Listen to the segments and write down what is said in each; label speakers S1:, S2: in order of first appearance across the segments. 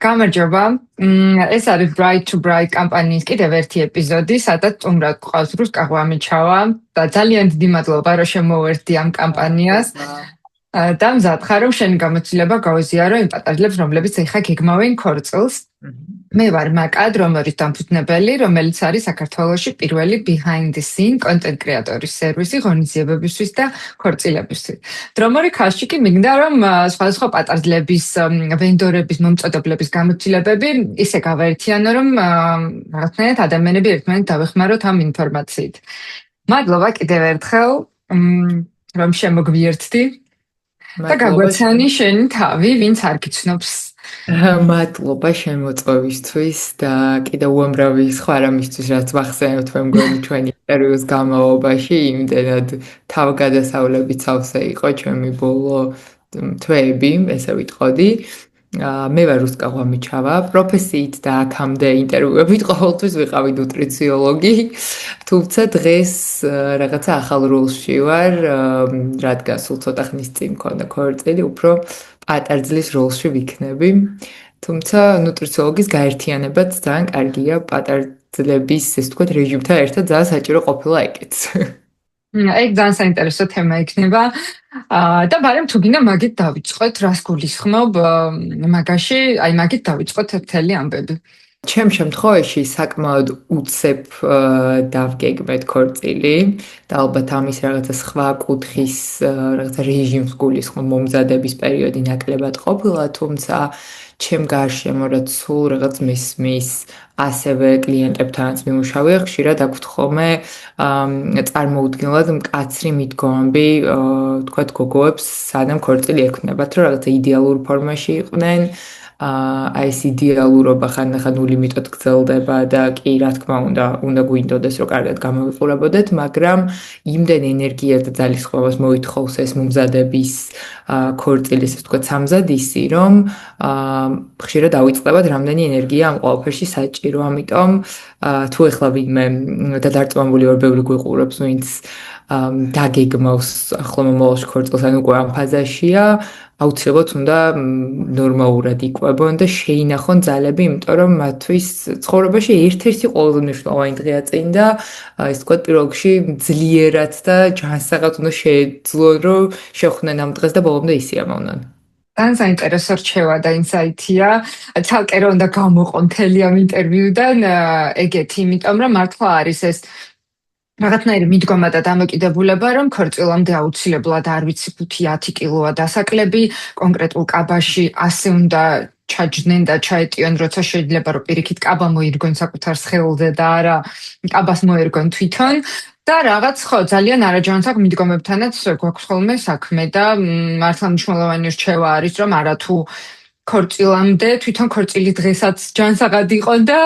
S1: გამარჯობა. ეს არის Bright to Bright კამპანიის კიდევ ერთი ეპიზოდი, სადაც სტუმრად გვყავს რუსკა ღვამიჩავა და ძალიან დიდი მადლობა, რომ შემოვერთდი ამ კამპანიას. და მზადხარ, რომ შენი გამოცდილება გავიზიარო იმ პატარლებს, რომლებიც ეხა გეგმავენ ქორწილს. მე ვარ მაკად, რომელიც დამფუძნებელი, რომელიც არის საქართველოში პირველი behind the scene content creators სერვისი ღონისძიებებისთვის და ქორწილებისთვის. დრომორი ქასში კი მინდა, რომ სხვადასხვა პატარლების, ვენდორების, მომწოდებლების გამოცდილებები ისე გავაერთიანო, რომ რაღაცნაირად ადამიანები ერთმანეთს დავეხმაროთ ამ ინფორმაციით. მადლობა კიდევ ერთხელ, რომ შემოგვიერთდი. და გაგვაცანი შენი თავი, ვინც არ გიცნობს.
S2: მადლობა შემოწვევისთვის და კიდევ უამრავი სხვა რამისთვის, რაც ვახსენებთ მე მგონი ჩვენი ინტერვიუს განმავლობაში, იმდენად თავგადასავლებიც ავსე იყო ჩემი ბოლო თვეები, ესე ვიტყოდი. მე ვარ რუსკა ღვამიჩავა, პროფესიით და აქამდე ინტერვიუებით ყოველთვის ვიყავი ნუტრიციოლოგი, თუმცა დღეს რაღაცა ახალ როლში ვარ, რადგან სულ ცოტა ხნის წინ მქონდა ქორწილი, უფრო პატარძლის როლში ვიქნები. თუმცა ნუტრიციოლოგის გაერთიანებაც ძალიან კარგია პატარძლების, ესე ვთქვათ, რეჟიმთან ერთად ძალიან საჭირო ყოფილა ეგეც.
S1: ეგ ძალიან საინტერესო თემა იქნება. და ბარემ თუ გინდა მაგით დავიწყოთ, რას გულისხმობ მაგაში, აი მაგით დავიწყოთ ერთელი ამბები.
S2: ჩემ შემთხვევაში საკმაოდ უცებ დავგეგმეთ ქორწილი და ალბათ ამის რაღაცა სხვა კუთხის რაღაცა რეჟიმს გულისხმობ მომზადების პერიოდი ნაკლებად ყოფილა, თუმცა ჩემ გარშემო რაც სულ რაღაც მისმის ასევე კლიენტებთანაც მიმუშავია, ხშირად აქვთ ხოლმე წარმოუდგენლად მკაცრი მიდგომები, თქვათ გოგოებს, სანამ ქორწილი ექვნებათ, რომ რაღაცა იდეალურ ფორმაში იყვნენ. აი ეს იდეალურობა ხანდახან ულიმიტოდ გრძელდება და კი რა თქმა უნდა გვინდოდეს რომ კარგად გამოვიყურებოდეთ, მაგრამ იმდენ ენერგია და ძალისხმევას მოითხოვს ეს მომზადების ქორწილის, ასე ვთქვათ, სამზადისი, რომ ხშირად დავიწყებათ რამდენი ენერგია ამ ყველაფერში საჭირო, ამიტომ თუ ეხლა ვინმე და დარწმუნებული ვარ ბევრი გვიყურებს, ვინც დაგეგმავს ახლო მომავალში ქორწილს, ან უკვე ამ ფაზაშია, აუცილებლად უნდა ნორმალურად იკვებონ და შეინახონ ძალები, იმიტომ რომ მათთვის ცხოვრებაში ერთ-ერთი ყველაზე მნიშვნელოვანი დღეა წინ და ის თქვა პირველ რიგში ძლიერად და ჯანსაღად უნდა შეეძლონ, რომ შეხვდნენ ამ დღეს და ბოლომდე ისიამოვნონ.
S1: ძალიან საინტერესო რჩევა და ინსაიტია. ცალკე რომ უნდა გამოყო მთელი ამ ინტერვიუდან ეგეთი, იმიტომ რომ მართლა არის ეს რაღაცნაირი მიდგომა და დამოკიდებულება, რომ ქორწილამდე აუცილებლად არ ვიცი 5-10 კილოა დასაკლები, კონკრეტულ კაბაში ასე უნდა ჩაჯდნენ და ჩაეტიონ, როცა შეიძლება რომ პირიქით კაბა მოირგონ საკუთარ სხეულზე და არა კაბას მოერგონ თვითონ. და რაღაც ხო ძალიან არაჯანსაღ აქვს მიდგომებთანაც გვაქვს ხოლმე საქმე და მართლა მნიშვნელოვანი რჩევა არის, რომ არათუ ქორწილამდე თვითონ ქორწილის დღესაც ჯანსაღად იყონ და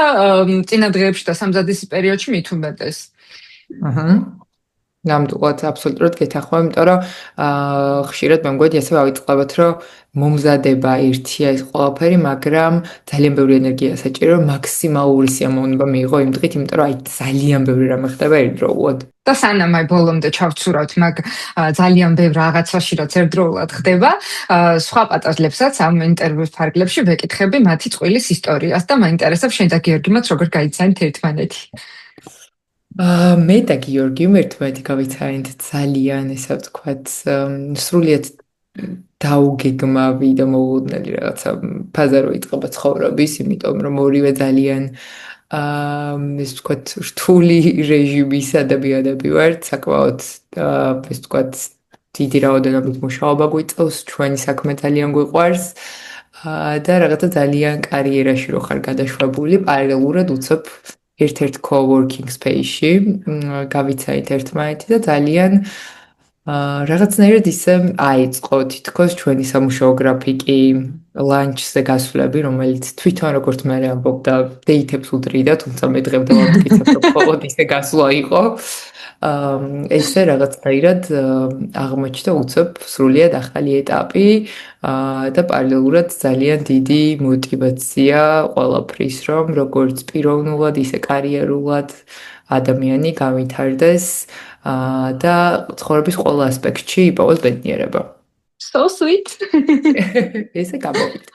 S1: წინა დღეებში და სამზადისი პერიოდში მით უმეტეს.
S2: ნამდვილად აბსოლუტურად გეთანხმები, იმიტომ რომ ხშირად მე მგონი ასე ავიწყებთ, რომ მომზადება ერთია ეს ყველაფერი, მაგრამ ძალიან ბევრი ენერგია საჭირო, რომ მაქსიმალური სიამოვნება მიიღო იმ დღით, იმიტომ რომ აი ძალიან ბევრი რამე ხდება ერთდროულად.
S1: და სანამ აი ბოლომდე ჩავცურავთ მაგ ძალიან ბევრ რაღაცაში, რაც ერთდროულად ხდება, სხვა პატარლებსაც ამ ინტერვიუს ფარგლებში ვეკითხები მათი წყვილის ისტორიას და მაინტერესებს შენ და გიორგიმაც როგორ გაიცანით ერთმანეთი.
S2: მე და გიორგი ერთმანეთი გავიცანით ძალიან, ესე ვთქვათ, სრულიად დაუგეგმავი და მოულოდნელი რაღაცა ფაზა რო იწყება ცხოვრების, იმიტომ რომ ორივე ძალიან ესე ვთქვათ, რთული რეჟიმის ადამიანები ვართ, საკმაოდ ესე ვთქვათ, დიდი რაოდენობით მუშაობა გვიწევს, ჩვენი საქმე ძალიან გვიყვარს და რაღაცა ძალიან კარიერაში რო ხარ გადაშვებული, პარალელურად უცებ ერთ-ერთ co-working space-ში გავიცანით ერთმანეთი და ძალიან რაღაცნაირად ისე აიწყო თითქოს ჩვენი სამუშაო გრაფიკი, ლანჩზე გასვლები, რომელიც თვითონ როგორც მე ამბობდა, დეითებს უდრიდა, თუმცა მე დღემდე ვამტკიცებ, რომ მხოლოდ ისე გასვლა იყო. ესე რაღაცნაირად აღმოჩნდა უცებ სრულიად ახალი ეტაპი და პარალელურად ძალიან დიდი мотиваცია ყველაფრის, რომ როგორც პიროვნულად, ისე კარიერულად ადამიანი გავითარდეს და ცხოვრების ყველა ასპექტში იპოვოს ბედნიერება.
S1: So sweet.
S2: ესე გამოვიდა.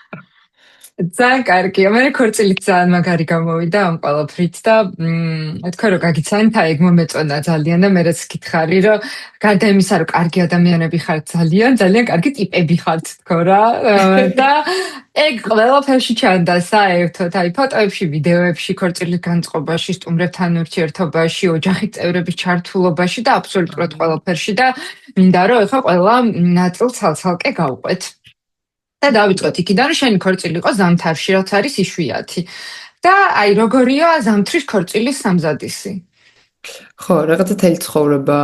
S1: ძალიან კარგია. მე ქორწილით ძალიან მაგარი გამოვიდა ამ ყველაფრით და თქვა რომ გაგიცანთა ეგ მომეწონა ძალიან და მეც გითხარი რომ გარდა იმისა რომ კარგი ადამიანები ხართ ძალიან ძალიან კარგი ტიპები ხართ თქო რა და ეგ ყველაფერში ჩანდა საერთოდ აი ფოტოებში, ვიდეოებში, ქორწილის განწყობაში, სტუმრებთან ურთიერთობაში, ოჯახის წევრების ჩართულობაში და აბსოლუტურად ყველაფერში და მინდა რომ ეხლა ყველა ნაწილს ცალ-ცალკე გავყვეთ. და დავიწყოთ იქიდან, რომ შენი ქორწილი იყო ზამთარში, რაც არის იშვიათი. და აი როგორია ზამთრის ქორწილის სამზადისი?
S2: ხო, რაღაცა თელი ცხოვრება,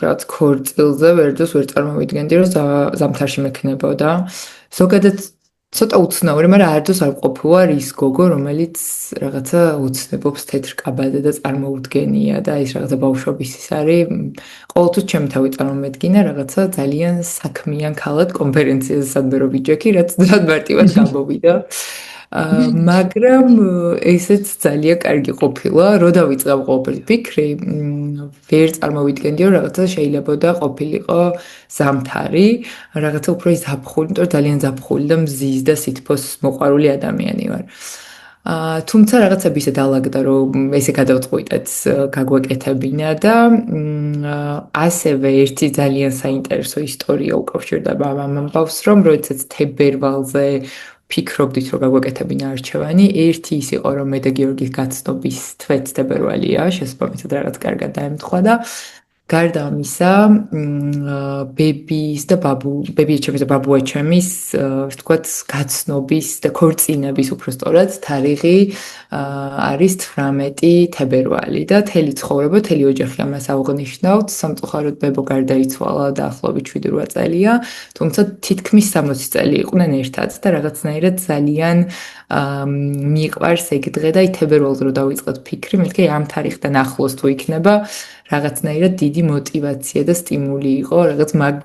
S2: რაღაც ქორწილზე ვერდოს ვერ წარმოვიდგენდი, რომ ზამთარში მექნებოდა. ზოგადად ცოტა უცნაური, მაგრამ არდოს არ ყოფილა ის გოგო, რომელიც რაღაცა უცნებობს თეთრ კაბაზე და წარმოუდგენია და ის რაღაცა ბავშვობის ის არის. ყოველთვის ჩემი თავი წარმომედგინა რაღაცა ძალიან საქმიან ქალად კონფერენციაზე სადმე ვიჯექი, რაც ძალიან მარტივად გამოვიდა. მაგრამ ესეც ძალიან კარგი ყოფილა, რო დავიწყებ ყოველთვის ფიქრი, ვერ წარმოვიდგენდი, რომ რაღაცა შეიძლება და ყოფილიყო ზამთარი, რაღაცა უფრო ზაფხული, იმიტომ რომ ძალიან ზაფხული და მზის და სითბოს მოყვარული ადამიანი ვარ. თუმცა რაღაცები ისე დაალაგდა, რომ ესე გადავწყვიტეთ, გაგვეკეთებინა და ასევე ერთი ძალიან საინტერესო ისტორია უკავშირდება ამ ამბავს, რომ როდესაც თებერვალზე ფიქრობდით, რომ გაგვეკეთებინა არჩევანი, ერთი ის იყო, რომ მე და გიორგის გაცნობის თვეც თებერვალია, შესაბამისად რაღაც კარგად დაემთხვა და გარდა ამისა, ბებიის და ბებიაჩემის და ბაბუაჩემის, ასე ვთქვათ, გაცნობის და ქორწინების უფრო სწორად თარიღი არის 18 თებერვალი და თელი ცხოვრება, თელი ოჯახი ამას აღნიშნავთ. სამწუხაროდ ბებო გარდაიცვალა დაახლოებით 7-8 წელია, თუმცა თითქმის 60 წელი იყვნენ ერთად და რაღაცნაირად ძალიან მიყვარს ეგ დღე და თებერვალზე რო დავიწყოთ ფიქრი, მეთქი ამ თარიღთან ახლოს თუ იქნება რაღაცნაირად დიდი мотиваცია და სტიმული იყო რაღაც მაგ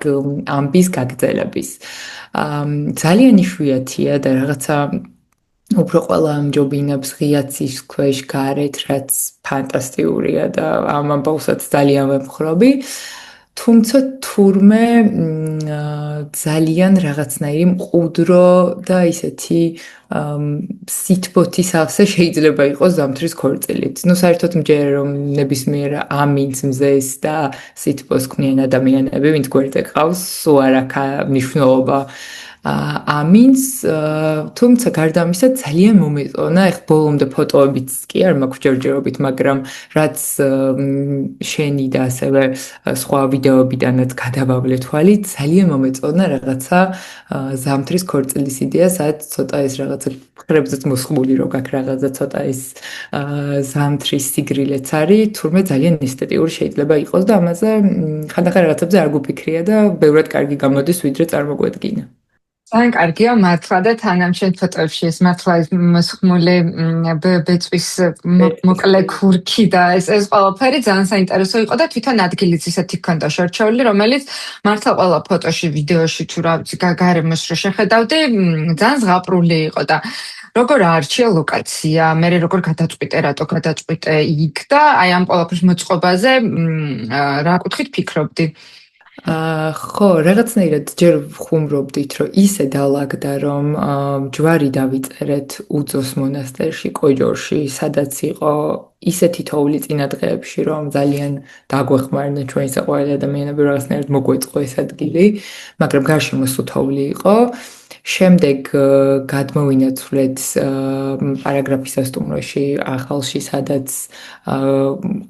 S2: ამბის გაგრძელების. ძალიან იშვიათია და რაღაცა უფრო ყველა ამჯობინებს ღია ცის ქვეშ გარეთ, რაც ფანტასტიკურია და ამ ამბავსაც ძალიან ვემხრობი. თუმცა თურმე ძალიან რაღაცნაირი მყუდრო და ისეთი სითბოთის ავსე შეიძლება იყოს ზამთრის ქორწილით. ნუ საერთოდ მჯერა რომ ნებისმიერ ამინს მზეს და სითბოს ქმნიან ადამიანები, ვინც გვერდზე ყავს, სულ არ აქვს მნიშვნელობა ამინს, თუმცა გარდა ამისა ძალიან მომეწონა, ეხ ბოლომდე ფოტოებიც კი არ მაქვს ჯერჯერობით, მაგრამ რაც შენი და ასევე სხვა ვიდეოებიდანაც გადავავლე თვალი, ძალიან მომეწონა რაღაცა ზამთრის ქორწილის იდეა, სადაც ცოტა ეს რაღაცა ხრებზეც მოსხმული რო გაქვს რაღაცა ცოტა ეს ზამთრის სიგრილეც არის, თურმე ძალიან ესთეტიური შეიძლება იყოს და ამაზე ხანდახან რაღაცებზე არ გუფიქრია და ბევრად კარგი გამოდის, ვიდრე წარმოგვედგინა.
S1: ძალიან კარგია მართლა და თანამ შენ ფოტოებში ეს მართლა მოსხმული ბეწვის მოკლე ქურქი და ეს ყველაფერი ძალიან საინტერესო იყო და თვითონ ადგილიც ისეთი ჰქონდა შორჩეული, რომელიც მართლა ყველა ფოტოში, ვიდეოში თუ რა ვიცი გარემოს რო შეხედავდი, ძალიან ზღაპრული იყო და როგორ აარჩია ლოკაცია, მე როგორ გადაწყვიტე, რატო გადაწყვიტე იქ და აი ამ ყველაფრის მოწყობაზე რა კუთხით ფიქრობდი?
S2: ხო, რაღაცნაირად ჯერ ვხუმრობდით, რომ ისე დაალაგდა, რომ ჯვარი დავიწერეთ უძოს მონასტერში, კოჯორში, სადაც იყო ისეთი თოვლი წინადღეებში, რომ ძალიან დაგვეხმარნენ ჩვენი საყვარელი ადამიანები, რაღაცნაირად მოგვეწყო ეს ადგილი, მაგრამ გარშემო სულ თოვლი იყო. შემდეგ გადმოვინაცვლეთ პარაგრაფის სასტუმროში ახალში, სადაც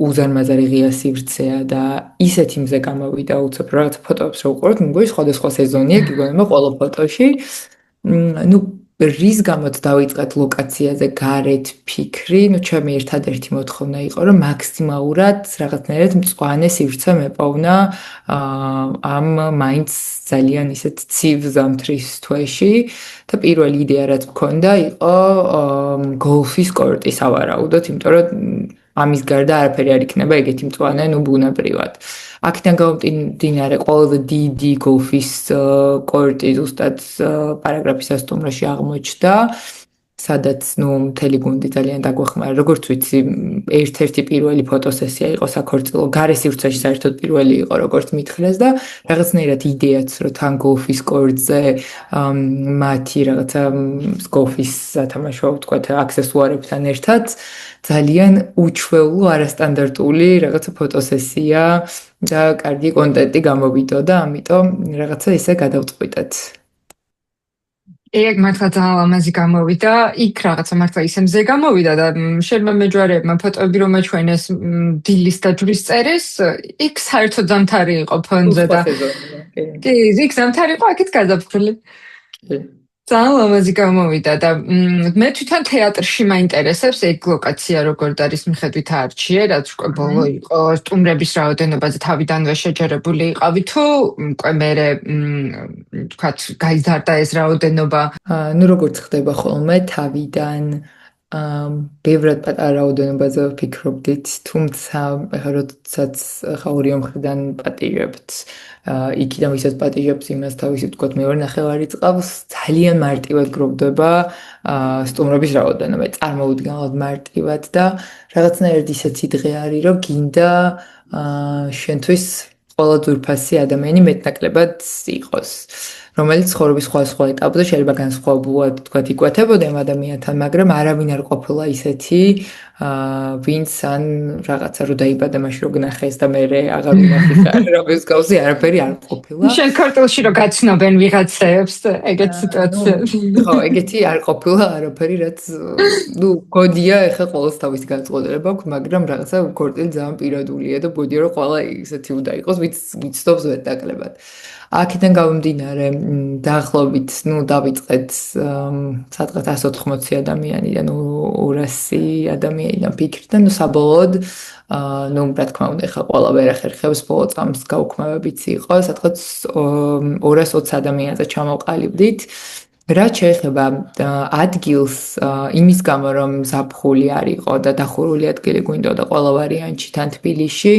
S2: უზარმაზარი ღია სივრცეა და ისეთი მზე გამოვიდა უცებ რაღაც ფოტოებს რო უყურეთ, მგონი სხვადასხვა სეზონია, გიგონება ყველა ფოტოში. ნუ რის გამოც დავიწყეთ ლოკაციაზე გარეთ ფიქრი, ნუ ჩემი ერთადერთი მოთხოვნა იყო, რომ მაქსიმალურად რაღაცნაირად მწვანე სივრცე მეპოვნა ამ მაინც ძალიან ისეთ ცივ ზამთრის თვეში და პირველი იდეა რაც მქონდა იყო გოლფის კორტი სავარაუდოდ, იმიტომ რომ ამის გარდა არაფერი არ იქნება ეგეთი მწვანე, ნუ ბუნებრივად. აქედან გამომდინარე ყველაზე დიდი გოლფის კორტი ზუსტად პარაგრაფის სასტუმროში აღმოჩნდა სადაც მთელი გუნდი ძალიან დაგვეხმარა. როგორც ვიცი, ერთ-ერთი პირველი ფოტოსესია იყო საქორწილო, გარე სივრცეში საერთოდ პირველი იყო, როგორც მითხრეს და რაღაცნაირად იდეაც, რომ თან გოლფის კორტზე მათი რაღაცა გოლფის სათამაშო, ვთქვათ, აქსესუარებთან ერთად ძალიან უჩვეულო, არასტანდარტული რაღაცა ფოტოსესია და კარგი კონტენტი გამოვიდოდა, ამიტომ რაღაცა ისე გადავწყვიტეთ.
S1: ეგ მართლა ძალიან ლამაზი გამოვიდა, იქ რაღაცა მართლა ისე მზე გამოვიდა და შეიძლება მეჯვარეებმა ფოტოები რომ აჩვენეს დილის და ჯვრის წერეს, იქ საერთოდ ზამთარი იყო ფონზე და კი, იქ ზამთარი იყო, აქეთ გაზაფხული. ძალიან ლამაზი გამოვიდა და მე თვითონ თეატრში მაინტერესებს ეგ ლოკაცია როგორ არის მიხედვით არჩიე, რაც უკვე ბოლო იყო სტუმრების რაოდენობაზე თავიდანვე შეჯერებული იყავი თუ უკვე მერე თქვათ გაიზარდა ეს რაოდენობა.
S2: ნუ როგორც ხდება ხოლმე თავიდან ბევრად პატარა რაოდენობაზე ვფიქრობდით, თუმცა ეხლა როდესაც ორი მხრიდან პატიჟებთ იქიდან ვისაც პატიჟებს იმას თავისი ვთქვათ მეორე ნახევარი წავს ძალიან მარტივად გროვდება სტუმრობის რაოდენობა, წარმოუდგენლად მარტივად და რაღაცნაირად ისეთი დღე არის, რომ გინდა შენთვის ყველა ძვირფასი ადამიანი მეტნაკლებად იყოს. რომელიც ცხოვრების სხვა ეტაპზე შეიძლება განსხვავებულად თქვათ იკვეთებოდა იმ ადამიანთან, მაგრამ არავინ არ ყოფილა ისეთი, ვინც ან რაღაცა რო დაიბადა მაშინ რო გნახეს და მე აღარ ვნახის რა მსგავსი არაფერი არ ყოფილა.
S1: შენ ქორწილში რო გაცნობენ ვიღაცებს, ეგეთ სიტუაციები.
S2: ხო, ეგეთი არ ყოფილა არაფერი, რაც გოდია ეხა ყოველს თავის განწყობილება აქვს, მაგრამ რაღაცა ქორწილი ძალიან პირადულია და გოდია რომ ყველა ისეთი უნდა იყოს, ვინც გიცნობს მეტნაკლებად. აქედან გამომდინარე, დაახლოებით, დავიწყეთ სადღაც 180 ადამიანიდან 200 ადამიანიდან ფიქრიდან, საბოლოოდ, რა თქმა უნდა, ხა ყველა ვერ ახერხებს, ბოლო წამს გაუქმებებიც იყო, სადღაც 220 ადამიანზე ჩამოვყალიბდით. რაც შეეხება ადგილს, იმის გამო, რომ ზაფხული არ იყო და დახურული ადგილი გვინდოდა ყველა ვარიანტში თან თბილისში,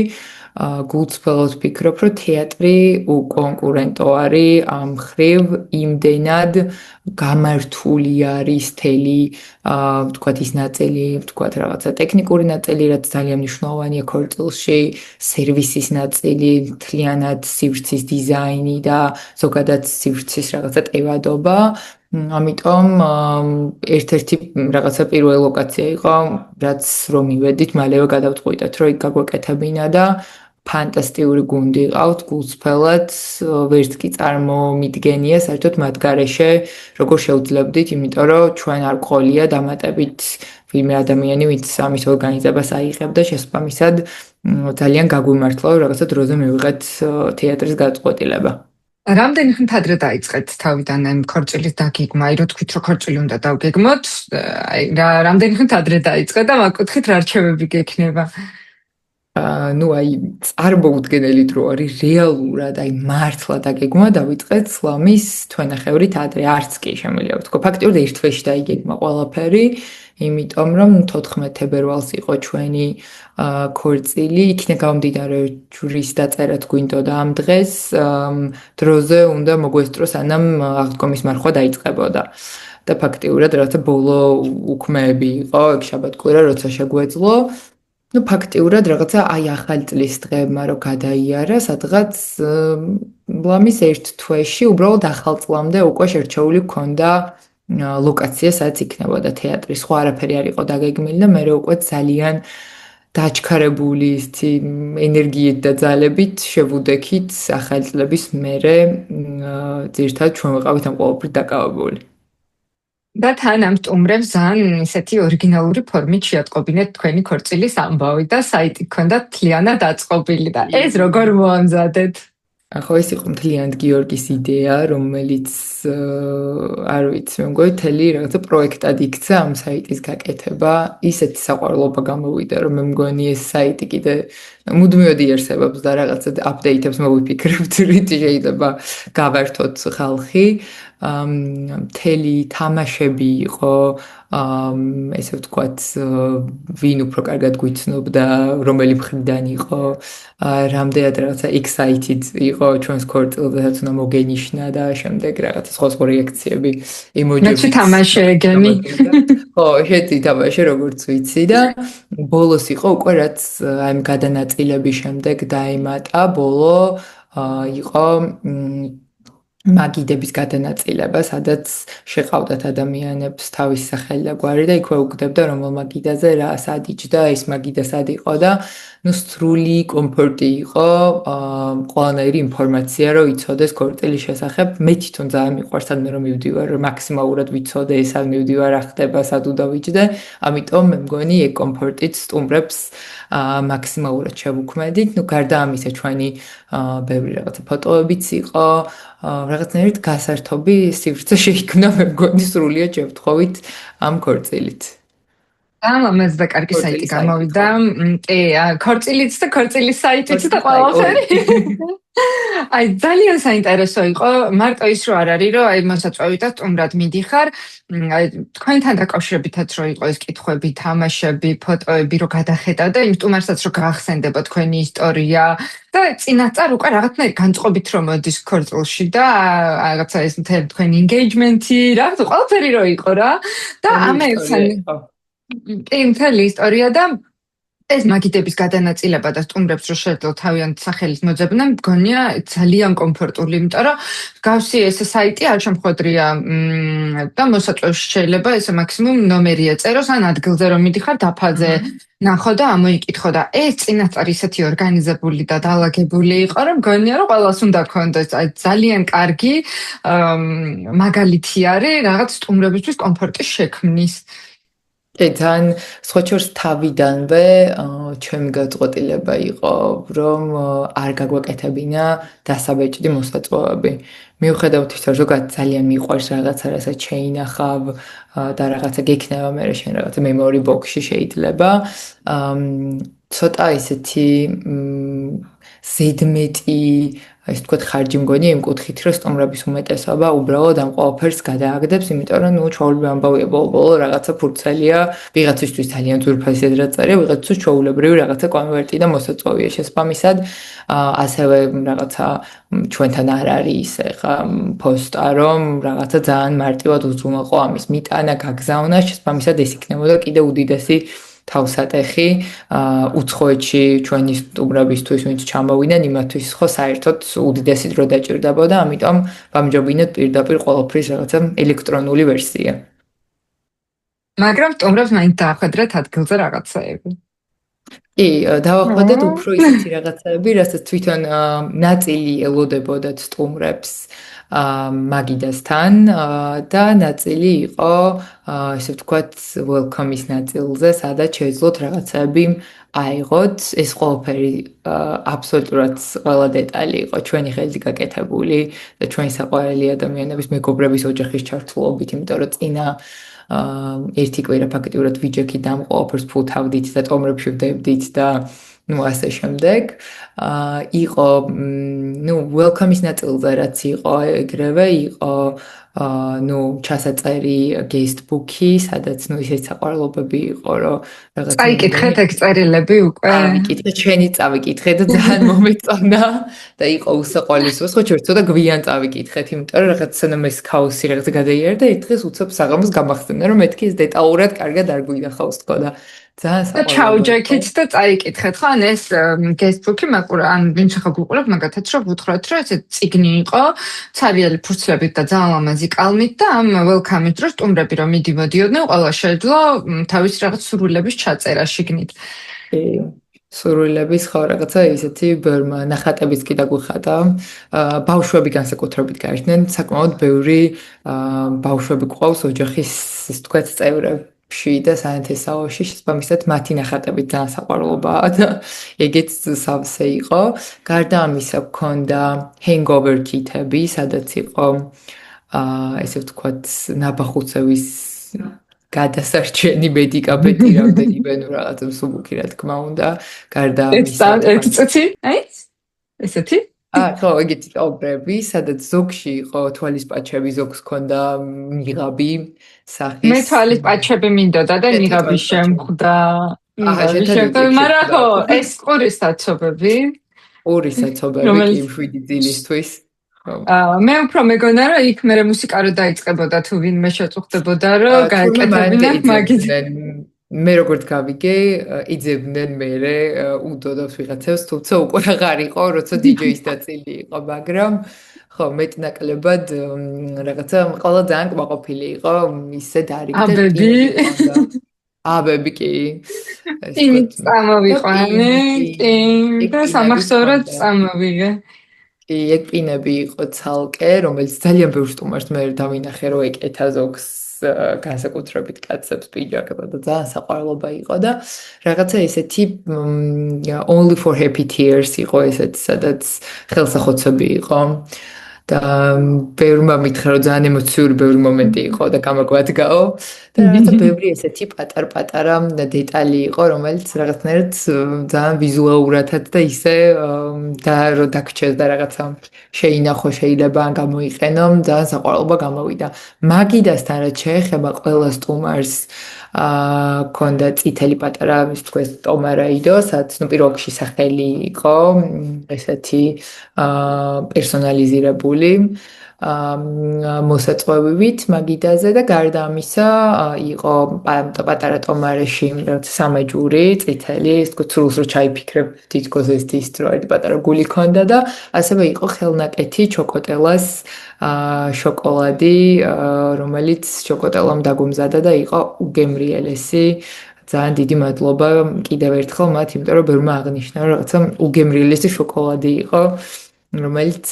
S2: გულწრფელად ვფიქრობ, რომ თეატრი უკონკურენტო არის ამ მხრივ იმდენად გამართული არის თელი, ვთქვათ ის ნაწილი, ვთქვათ რაღაცა ტექნიკური ნაწილი, რაც ძალიან მნიშვნელოვანია ქორწილში, სერვისის ნაწილი, მთლიანად სივრცის დიზაინი და ზოგადად სივრცის რაღაცა ტევადობა. ამიტომ ერთ-ერთი რაღაცა პირველი ლოკაცია იყო, რაც რომ მივედით, მალევე გადავწყვიტეთ, რომ იქ გაგვეკეთებინა და ფანტასტიკური გუნდი ყავთ, გულწრფელად, ვერც კი წარმომიდგენია საერთოდ მათ გარეშე როგორ შევძლებდით, იმიტომ რომ ჩვენ არ ყოლია დამატებით ვინმე ადამიანი, ვინც ამის ორგანიზებას აიღებდა, შესაბამისად ძალიან გაგვიმართლა, რომ რაღაცა დროზე მივიღეთ თეატრის გადაწყვეტილება.
S1: რამდენი ხნით ადრე დაიწყეთ თავიდან ამ ქორწილის დაგეგმა, რო თქვით, რომ ქორწილი უნდა დავგეგმოთ, რამდენი ხნით ადრე დაიწყეთ და მაგკუთხით რა რჩევები გექნება?
S2: წარმოუდგენელი დრო არის რეალურად, მართლა დაგეგმა დავიწყეთ სლამის თვენახევრით ადრე, არც კი შემიძლია ვთქვა. ფაქტიურად ერთ თვეში დაიგეგმა ყველაფერი, იმიტომ რომ 14 თებერვალს იყო ჩვენი ქორწილი, იქიდან გამომდინარე ჯვრის დაწერაც გვინდოდა ამ დღეს, დროზე უნდა მოგვესწროს, ანამ აღდგომის მარხვა დაიწყებოდა. და ფაქტიურად რაღაცა ბოლო უქმეები იყო, ეგ შაბათ-კვირა როცა შეგვეძლო. ფაქტიურად რაღაცა ახალი წლის დღეებმა რო გადაიარა, სადღაც ლამის ერთ თვეში უბრალოდ ახალ წლამდე უკვე შერჩეული გქონდა ლოკაცია, სადაც იქნებოდა თეატრი. სხვა არაფერი არ იყო დაგეგმილი და მე უკვე ძალიან დაჩქარებული ენერგიით და ძალებით შევუდექით ახალი წლების მერე ძირითადად ჩვენ ვიყავით ამ ყოველფრით დაკავებული.
S1: და თან ამ სტუმრებს ძალიან ისეთი ორიგინალური ფორმით შეატყობინეთ თქვენი ქორწილის ამბავი და საიტი გქონდათ მთლიანად აწყობილი და ეს როგორ მოამზადეთ?
S2: ხო, ეს იყო მთლიანად გიორგის იდეა, რომელიც არ ვიცი, მე მგონი თელი რაღაცა პროექტად იქცა ამ საიტის გაკეთება. ისეთი საყვარლობა გამოვიდა, რომ მე მგონი ეს საიტი კიდე მუდმივად იარსებობს და რაღაცა აპდეიტებს მოვიფიქრებთ, რითი შეიძლება გავართოთ ხალხი. მთელი თამაშები იყო ესე ვთქვათ, ვინ უფრო კარგად გვიცნობდა, რომელი მხრიდან იყო, რამდენად რაღაცა excited იყო ჩვენს ქორწილზე, რაც უნდა მოგენიშნა და შემდეგ რაღაცა სხვა რეაქციები, ემოჯები.
S1: მეც თამაში ეგენი.
S2: ხო, შედი თამაში როგორც ვიცი და ბოლოს იყო უკვე რაც აი ამ გადანაწილების შემდეგ დაემატა, ბოლო იყო მაგიდების გადანაწილება, სადაც შეყავდათ ადამიანებს თავის სახელი და გვარი და იქვე უგდებდა რომელ მაგიდაზე რა სადიჯდა, ეს მაგიდა სად იყო და ნუ სრული კომფორტი იყო, ყველანაირი ინფორმაცია რომ იცოდეს ქორწილის შესახებ. მე თვითონ ძალიან მიყვარს სადმე რომ მივდივარ, მაქსიმალურად ვიცოდე, სად მივდივარ, რა ხდება, სად უნდა ვიჯდე, ამიტომ მე მგონი ეგ კომფორტიც სტუმრებს მაქსიმალურად შევუქმედით. ნუ გარდა ამისა ჩვენი ბევრი რაღაცა ფოტოებიც იყო, რაღაცნაირად გასართობი სივრცე შეიქმნა, მე მგონი სრულიად შევთხოვით ამ ქორწილით.
S1: ამას და კარგი საიტი გამოვიდა. კი, ქორწილიც და ქორწილის საიტიც და ყველაფერი. აი ძალიან საინტერესო იყო, მარტო ის რო არ არის, რომ აი მოსაწვევით და სტუმრად მიდიხარ, აი თქვენთან დაკავშირებითაც რო იყო ეს კითხვები, თამაშები, ფოტოები რო გადახედავ და იმ სტუმარსაც რო გაახსენდება თქვენი ისტორია და წინასწარ უკვე რაღაცნაირი განწყობით რომ მოდის ქორწილში და რაღაცა ეს მთელი თქვენი engagement-ი, რა, ყველაფერი რო იყო რა და ამერთან კი, მთელი ისტორია და ეს მაგიდების გადანაწილება და სტუმრებს რო შეძლო თავიანთ სახელის მოძებნა, მგონია ძალიან კომფორტული, იმიტომ რომ გავსი ეს საიტი არ შემხვედრია და მოსაწვევში შეიძლება ესე მაქსიმუმ ნომერი ეწეროს, ან ადგილზე რომ მიდიხარ, დაფაზე ნახო და ამოიკითხო და ეს წინასწარ ისეთი ორგანიზებული და დალაგებული იყო, რომ მგონია რომ ყველას უნდა ქონდეს, აი ძალიან კარგი მაგალითი არის რაღაც სტუმრებისთვის კომფორტის შექმნის.
S2: ძალიან სხვაჩორს თავიდანვე ჩემი გადაწყვეტილება იყო, რომ არ გაგვეკეთებინა დასაბეჭდი მოსაწვევები. მიუხედავად იმისა, რომ ზოგადად ძალიან მიყვარს რაღაცა, რასაც შეინახავ და რაღაცა გექნება მე შენ რაღაცა memory box-ში შეიძლება. ცოტა ისეთი ზედმეტი ეს თქვა ხარჯი მგონია იმ კუთხით, რომ სტუმრების უმეტესობა უბრალოდ ამ ყველაფერს გადააგდებს, იმიტომ რომ ნუ ჩვეულებრივი ამბავია ბოლო-ბოლო რაღაცა ფურცელია, ვიღაცისთვის ძალიან ძვირფასი ზედრად წერია, ვიღაცისთვის ჩვეულებრივი რაღაცა კონვერტი და მოსაწვევია შესაბამისად, ასევე რაღაცა ჩვენთან არ არის ეხა პოსტა, რომ რაღაცა ძალიან მარტივად უზრუნველყო ამის მიტანა, გაგზავნა, შესაბამისად ეს იქნებოდა კიდე უდიდესი თავსატეხი უცხოეთში ჩვენი სტუმრებისთვის, ვინც ჩამოვიდნენ, იმათთვის ხო საერთოდ უდიდესი დრო დაჭირდებოდა, ამიტომ ვამჯობინეთ პირდაპირ ყველაფრის რაღაცა ელექტრონული ვერსია.
S1: მაგრამ სტუმრებს მაინც დაახვედრეთ ადგილზე რაღაცაები.
S2: კი, დავახვედრეთ უფრო ისეთი რაღაცაები, რასაც თვითონ ნაწილი ელოდებოდათ სტუმრებს მაგიდასთან და ნაწილი იყო ესე ვთქვათ welcome-ის ნაწილზე, სადაც შეეძლოთ რაღაცები აიღოთ. ეს ყველაფერი აბსოლუტურად ყველა დეტალი იყო ჩვენი ხელით გაკეთებული და ჩვენი საყვარელი ადამიანების მეგობრების ოჯახის ჩართულობით, იმიტომ რომ წინა ერთი კვირა ფაქტიურად ვიჯექით ამ ყველაფერს ფუთავდით და ტომრებში ვდებდით და ну ასე შემდეგ იყო ну welcome-ის ნაწილზე რაც იყო ეგრევე იყო ну ჩასაწერი guest book-ი სადაც ну ისეთ საყვარლობები იყო რომ
S1: რაღაც წაიკითხეთ ეგ წერილები უკვე
S2: ვიკითხე ჩვენი წავიკითხე და ძალიან მომეწონა და იყო უსაყვარლისო ხო ჩვენ ცოტა გვიან წავიკითხეთ იმიტომ რომ რაღაც სანამ ეს ქაოსი რაღაც გადაიარდა ერთ დღეს უცებ საღამოს გამახსენდა რომ მეთქი ეს დეტალურად კარგად არ გვინახავს თქო და ძალიან საყვარელი. ჩაუჯექით
S1: და წაიკითხეთ, ხო? ან ეს guest book-ი ან ვინც ახლა გუყურებთ, მაგათაც რომ ვუთხრათ, რომ ეს წიგნი იყო, ცარიელი ფურცლებით და ძალიან ლამაზი კალმით და ამ welcome-ით დროს სტუმრები რომ მიდიოდიოდნენ, ყველა შეძლო თავის რაღაც სურვილების ჩაწერა შიგნით.
S2: სურვილების ხო რაღაცა ისეთი ნახატებიც კი დაგვიხატა. ბავშვები განსაკუთრებით გაერთნენ, საკმაოდ ბევრი ბავშვები გვყავს ოჯახის, ისე თქვა წევრები და საინტერესოში შესაბამისად მათი ნახატები ძალიან საყვარლობაა და ეგეც სავსე იყო. გარდა ამისა გქონდა hangover kit-ები, სადაც იყო ესე ვთქვათ ნაბახუცევის გადასარჩენი მედიკამენტი რამდენიმე ნუ რაღაცა მსუბუქი რა თქმა უნდა. გარდა ამისა
S1: ეს წუთი? აი? ესეთი?
S2: ხო, ეგეთი ოპერები, სადაც ზოგში იყო თვალის პაჩები, ზოგს ჰქონდა ნიღაბი
S1: მე
S2: სახის.
S1: თვალის პაჩები მინდოდა და
S2: ერთი
S1: ნიღაბი
S2: თვალის პაჩები.
S1: შემხვდა. ნიღაბი
S2: შენთან
S1: შემხვდა,
S2: რიცხვი
S1: მაგრამ ხო,
S2: შეხვდა.
S1: ეს ყურის საცობები,
S2: ორი საცობები კი
S1: რომელიც
S2: შვიდი ძილისთვის. ხო.
S1: მე უფრო მეგონა რომ იქ მე მუსიკა რო დაიწყებოდა თუ ვინმე შეწუხდებოდა რომ
S2: თურმე მანდ
S1: გაეკეთებინათ მაგით.
S2: იძებდნენ მე როგორც გავიგე იძებდნენ მერე უდოდოს ვიღაცებს თუმცა უკვე აღარ იყო როცა დიჯეის დაწილი იყო მაგრამ ხო მეტნაკლებად რაღაცა ყველა ძალიან კმაყოფილი იყო ისე დარიგდა
S1: აბები.
S2: აბები კი ეს
S1: იმით წამოვიყვანე, კი, და სამახსოვრად წამოვიღე.
S2: კი, ეგ პინები იყო ცალკე, რომელიც ძალიან ბევრ სტუმარს მე დავინახე, რომ ეკეთა ზოგს განსაკუთრებით კაცებს პიჯაკება და ძალიან საყვარლობა იყო და რაღაცა ესეთი only for happy tears იყო ესეთი, სადაც ხელსახოცები იყო. და ბევრმა მითხრა რომ ძალიან ემოციური ბევრი მომენტი იყო და გამოგვადგაო და რაღაცა ბევრი ესეთი პატარ-პატარა დეტალი იყო რომელიც რაღაცნაირად ძალიან ვიზუალურადაც და ისე და რო დაგჭირდა და რაღაცა შეინახო შეიძლება ან გამოიყენო ძალიან საყვარლობა გამოვიდა მაგიდასთან რაც შეეხება ყველა სტუმარს კონდა წითელი პატარა ის თქვენ ტომარაიდო სადაც ნუ პირველ რიგში სახელი იყო ესეთი პერსონალიზირებული მოსაწვევივით მაგიდაზე და გარდა ამისა იყო პატარა ტომარეში სამეჯური წითელი ის თქო ცრულს რო ჩაიფიქრებ თითქოს ეს დისტროიდ პატარა გული ქონდა და ასევე იყო ხელნაკეთი ჩოკოტელას შოკოლადი რომელიც შოკოტელამ დაგუმზადა და იყო უგემრიელესი ძალიან დიდი მადლობა კიდევ ერთხელ მათ იმიტომ რომ ბევრმა აღნიშნა რომ რაღაცა უგემრიელესი შოკოლადი იყო რომელიც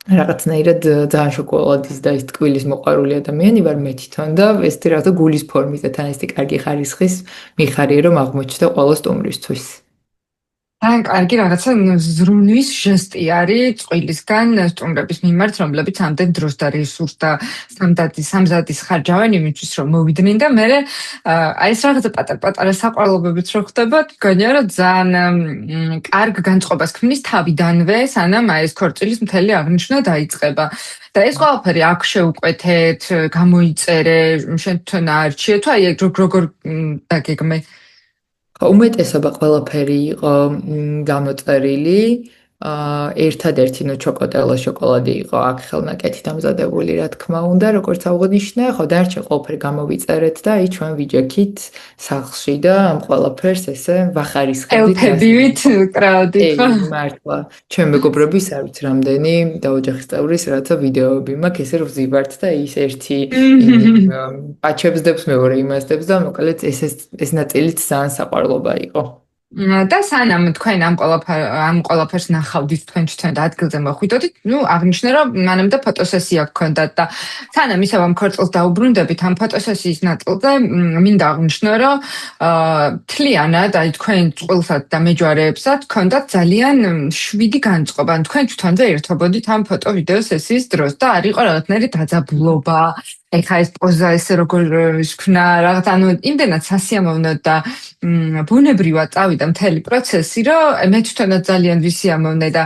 S2: რაღაცნაირად ძალიან შოკოლადის და ის ტკბილის მოყვარული ადამიანი ვარ მე თვითონ და ეს რაღაცა გულის ფორმის და თან ესეთი კარგი ხარისხის მიხარია რომ აღმოჩნდა ყველა სტუმრისთვის.
S1: ძალიან კარგი რაღაცა ზრუნვის ჟესტი არის წყვილისგან სტუმრების მიმართ, რომლებიც ამდენ დროს და რესურსს და სამზადის ხარჯავენ იმისთვის, რომ მოვიდნენ და მე აი ეს რაღაცა პატარ-პატარა საყვარლობებიც რო ხდება, გონია რომ ძალიან კარგ განწყობას ქმნის თავიდანვე, სანამ აი ეს ქორწილის მთელი აღნიშვნა დაიწყება. და ეს ყველაფერი აქ შეუკვეთეთ, გამოიწერე, შენ თვითონ აარჩიე, თუ აი როგორ დაგეგმე?
S2: უმეტესობა ყველაფერი იყო გამოწერილი. ერთადერთი ნუ ჩოკოტელას შოკოლადი იყო აქ ხელნაკეთი დამზადებული, რა თქმა უნდა, როგორც აღნიშნე, ხო დარჩა ყველაფერი გამოვიწერეთ და აი ჩვენ ვიჯექით სახლში და ამ ყველაფერს ესე ვახარისხებდით.
S1: ელფებივით კრავდით, ხო?
S2: მართლა. ჩვენ მეგობრების არ ვიცი რამდენი და ოჯახის წევრის რაღაცა ვიდეოები მაქვს, ესე რომ ვზივართ და ის ერთი პაჩებს დებს მეორე იმას დებს და მოკლედ ეს ნაწილიც ძალიან საყვარლობა იყო.
S1: და სანამ თქვენ ამ ყველაფერს ნახავდით თქვენ და ადგილზე მოხვიდოდით, ნუ აღნიშნე რომ მანამდე ფოტოსესია გქონდათ და სანამ ისევ ამ ქორწილს დაუბრუნდებით ამ ფოტოსესიის ნაწილზე მინდა აღნიშნო რომ თლიანად აი თქვენ წყვილსად და მეჯვარეებსად გქონდათ ძალიან შვიდი განწყობა. თქვენ თვითონზე ერთობოდით ამ ფოტო-ვიდეო სესიის დროს და არ იყო რაღაცნაირი დაძაბულობა. ეხა ეს პოზა ესე როგორ ვქნა რაღაც ანუ იმდენად სასიამოვნოდ და ბუნებრივად წავიდა მთელი პროცესი რომ მე თვითონაც ძალიან ვისიამოვნე და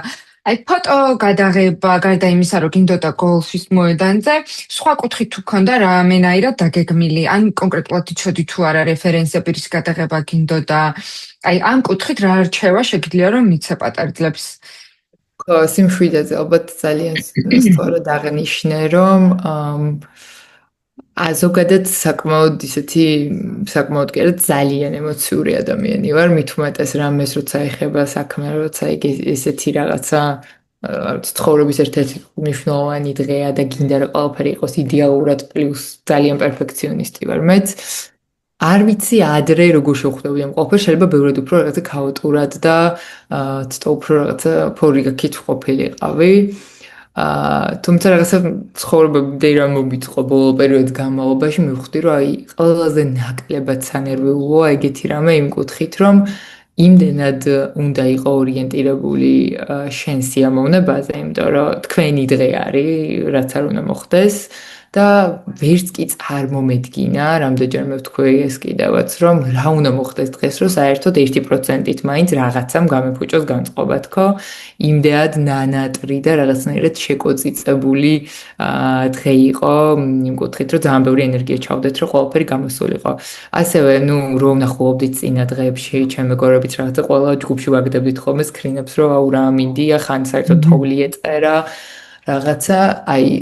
S1: აი ფოტო გადაღება გარდა იმისა რომ გინდოდა გოლფის მოედანზე სხვა კუთხით თუ ქონდა რამენაირად დაგეგმილი ან კონკრეტულად იცოდი თუ არა რეფერენსების გადაღება გინდოდა აი ამ კუთხით რა რჩევა შეგიძლია რომ მიცე პატარძლებს
S2: სიმშვიდეზე ალბათ ძალიან სწორად აღნიშნე რომ ზოგადად საკმაოდ ისეთი საკმაოდ კი არა ძალიან ემოციური ადამიანი ვარ მით უმეტეს რამეს როცა ეხება საქმე როცა ესეთი რაღაცა ცხოვრების ერთ-ერთი მნიშვნელოვანი დღეა და გინდა რომ ყველაფერი იყოს იდეალურად პლუს ძალიან პერფექციონისტი ვარ მეც არ ვიცი ადრე როგორ შევხვდები ამ ყველაფერს შეიძლება ბევრად უფრო რაღაცა ქაოტურად და ცოტა უფრო რაღაცა ფორი გაქით ყოფილიყავი თუმცა რაღაცა ცხოვრებამდე რა მომიწყო ბოლო პერიოდის განმავლობაში მივხვდი რომ აი ყველაზე ნაკლებად სანერვიულოა ეგეთი რამე იმ კუთხით რომ იმდენად უნდა იყო ორიენტირებული შენ სიამოვნებაზე იმიტომ რომ თქვენი დღე არის რაც არ უნდა მოხდეს და ვერც კი არ მომედგინა, რამდენჯერმე ვთქვი ეს კიდევაც, რომ რა უნდა მოხდეს დღეს, რომ საერთოდ 1%-ით მაინც რაღაცამ გამეფუჭოს განწყობა თქო, იმდეად ნანატრი და რაღაცნაირად შეკოწიწებული დღე იყო, იმ კუთხით, რომ ძალიან ბევრი ენერგია ჩავდეთ, რომ ყველაფერი გამოსულიყო. ასევე, რო ვნახულობდით წინა დღეებში, ჩემი მეგობრებიც რაღაცა ყველა ჯგუფში ვაგდებდით ხოლმე სკრინებს, რომ აუ რა მინდია, ხან საერთოდ თოვლი ეწერა. რაღაცა,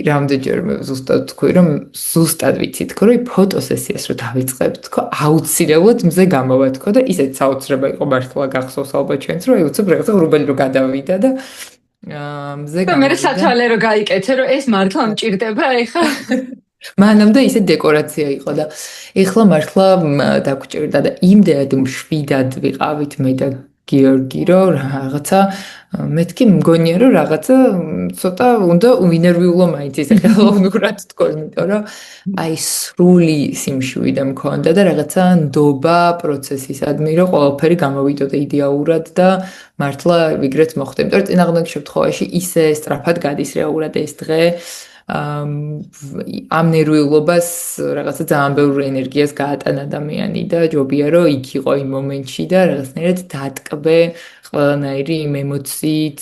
S2: რამდენჯერმე ზუსტად თქვი, რომ ზუსტად ვიცით, რომ ფოტოსესიას რო დავიწყებთ, თქო, აუცილებლად მზე გამოვა, თქო და ისეთ საოცრება იყო მართლა გახსოვს ალბათ ჩვენც, რომ უცებ რაღაცა რუბელი რო გადავიდა და მზე
S1: გამოვიდა. და მე სათვალე რო გაიკეთე, რომ ეს მართლა მჭირდება ეხა.
S2: მანამდე ისე დეკორაცია იყო და ეხლა მართლა დაგვჭირდა და იმდენად მშვიდად ვიყავით მე და გიორგი, რომ რაღაცა მეთქი მგონია, რომ რაღაცა ცოტა უნდა უინერვიულო მაინც ისე ხელოვნურად თქო, იმიტომ რომ სრული სიმშვიდე მქონდა და რაღაცა ნდობა პროცესისადმი, რომ ყველაფერი გამოვიდოდა იდეალურად და მართლა ვიგრეთ მოხდა. იმიტომ რომ წინააღმდეგ შემთხვევაში ისე სწრაფად გადის რეალურად ეს დღე. ამ ნერვიულობას რაღაცა ძალიან ბევრ ენერგიას გაატანა ადამიანი და ჯობია რომ იქ იყო იმ მომენტში და რაღაცნაირად დატკბე ყველანაირი იმ ემოციით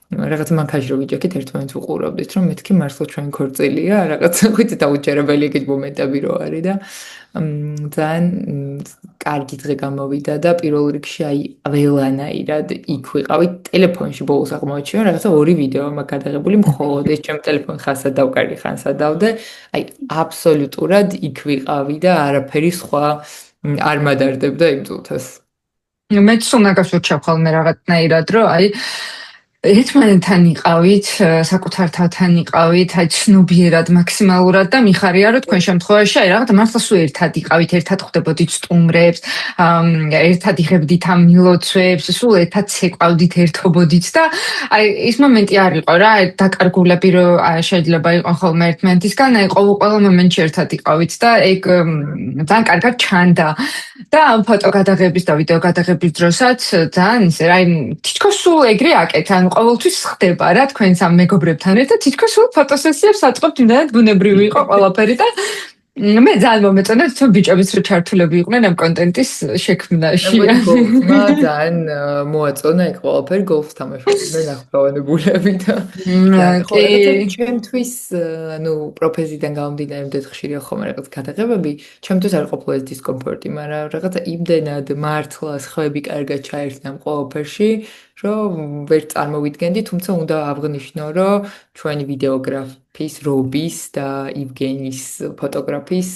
S2: რაღაცა მანქანაში რომ ვიჯექით ერთმანეთს უყურავდით რომ მეთქი მართლა ჩვენ ქორწილია რაღაცა ხით დაუჯერებელი ეგეთ მომენტები რო არის და ძალიან კარგი დღე გამოვიდა და პირველ რიგში ყველანაირად იქ ვიყავით ტელეფონში ბოლოს აღმოაჩინა რაღაცა 2 ვიდეო მაგ გადაღებული მხოლოდ ეს ჩემ ტელეფონს ხანსა დავკარგი ხანსა დავდე აბსოლუტურად იქ ვიყავი და არაფერი სხვა არ მადარდებდა იმ წუთას
S1: მეც უნდა გავშურჩა ხოლმე რაღაცნაირად რომ ერთმანეთთან იყავით, საკუთარ თავთან იყავით, ცნობიერად მაქსიმალურად და მიხარია რომ თქვენ შემთხვევაში რაღაცა მართლა სულ ერთად იყავით, ერთად ხვდებოდით სტუმრებს, ერთად იღებდით ამ მილოცვებს, სულ ერთად ცეკვავდით, ერთობოდით და ის მომენტი არ იყო რა, დაკარგულები რომ შეიძლება იყო ხოლმე ერთმანეთისგან, ყველა მომენტში ერთად იყავით და ეგ ძალიან კარგად ჩანდა. და ფოტო გადაღების და ვიდეო გადაღების დროსაც ძალიან ისე რა თითქოს სულ ეგრე აკეთე ანუ ყოველთვის ხდება რა თქვენს ამ მეგობრებთან ერთად თითქოს სულ ფოტოსესიებს აწყობთ იმდანაც ბუნებრივი იყო ყველაფერი და მე ძალიან მომეწონა თვითონ ბიჭებიც რო ჩართულები იყვნენ ამ კონტენტის შექმნაში
S2: ძალიან მოაწონა ეგ ყველაფერი გოლფს თამაშობდნენ ახსოვანებულები და ჩემთვის ანუ პროფესიიდან გამომდინარე იმდენად ხშირია ხოლმე რაღაც გადაღებები ჩემთვის არ ყოფილა ეს დისკომფორტი მაგრამ რაღაცა იმდენად მართლა სხვები კარგად ჩაერთნა ამ ყველაფერში რომ ვერ წარმოვიდგენდი, თუმცა უნდა აღვნიშნო, რომ ჩვენი ვიდეოგრაფის რობის და ივგენის ფოტოგრაფის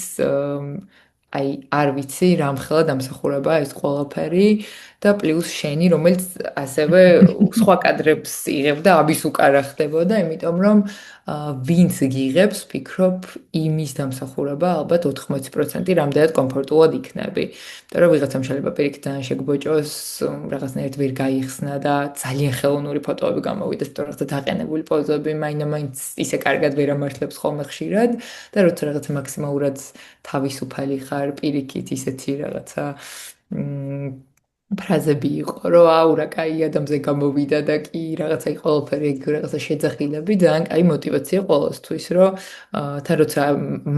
S2: არ ვიცი, რამხელა დამსახურება ეს ყველაფერი და პლუს შენი, რომელიც ასევე სხვა კადრებს იღებდა, ამის უკარა ხდებოდა, იმიტომ რომ ვინც გიღებს, ფიქრობ, იმის დამსახურება ალბათ 80% რამდენად კომფორტულად იქნები. იმიტომ რომ ვიღაცამ შეიძლება პირიქიდან შეგბოჭოს, რაღაცნაირად ვერ გაიხსნა და ძალიან ხელოვნური ფოტოები გამოვიდეს, იმიტომ რომ რაღაცა დაყენებული პოზები მაინც ისე კარგად ვერ ამართლებს ხოლმე ხშირად და როცა რაღაცა მაქსიმალურად თავისუფალი ხარ, პირიქით ისეთი რაღაცა ფრაზები იყო, რომ აუ რა კაი ადამიანზე გამოვიდა და კი რაღაცა ყველაფერი რაღაცა შეძახილები, ძალიან კაი мотиваცია ყოველთვის, რომ თან როცა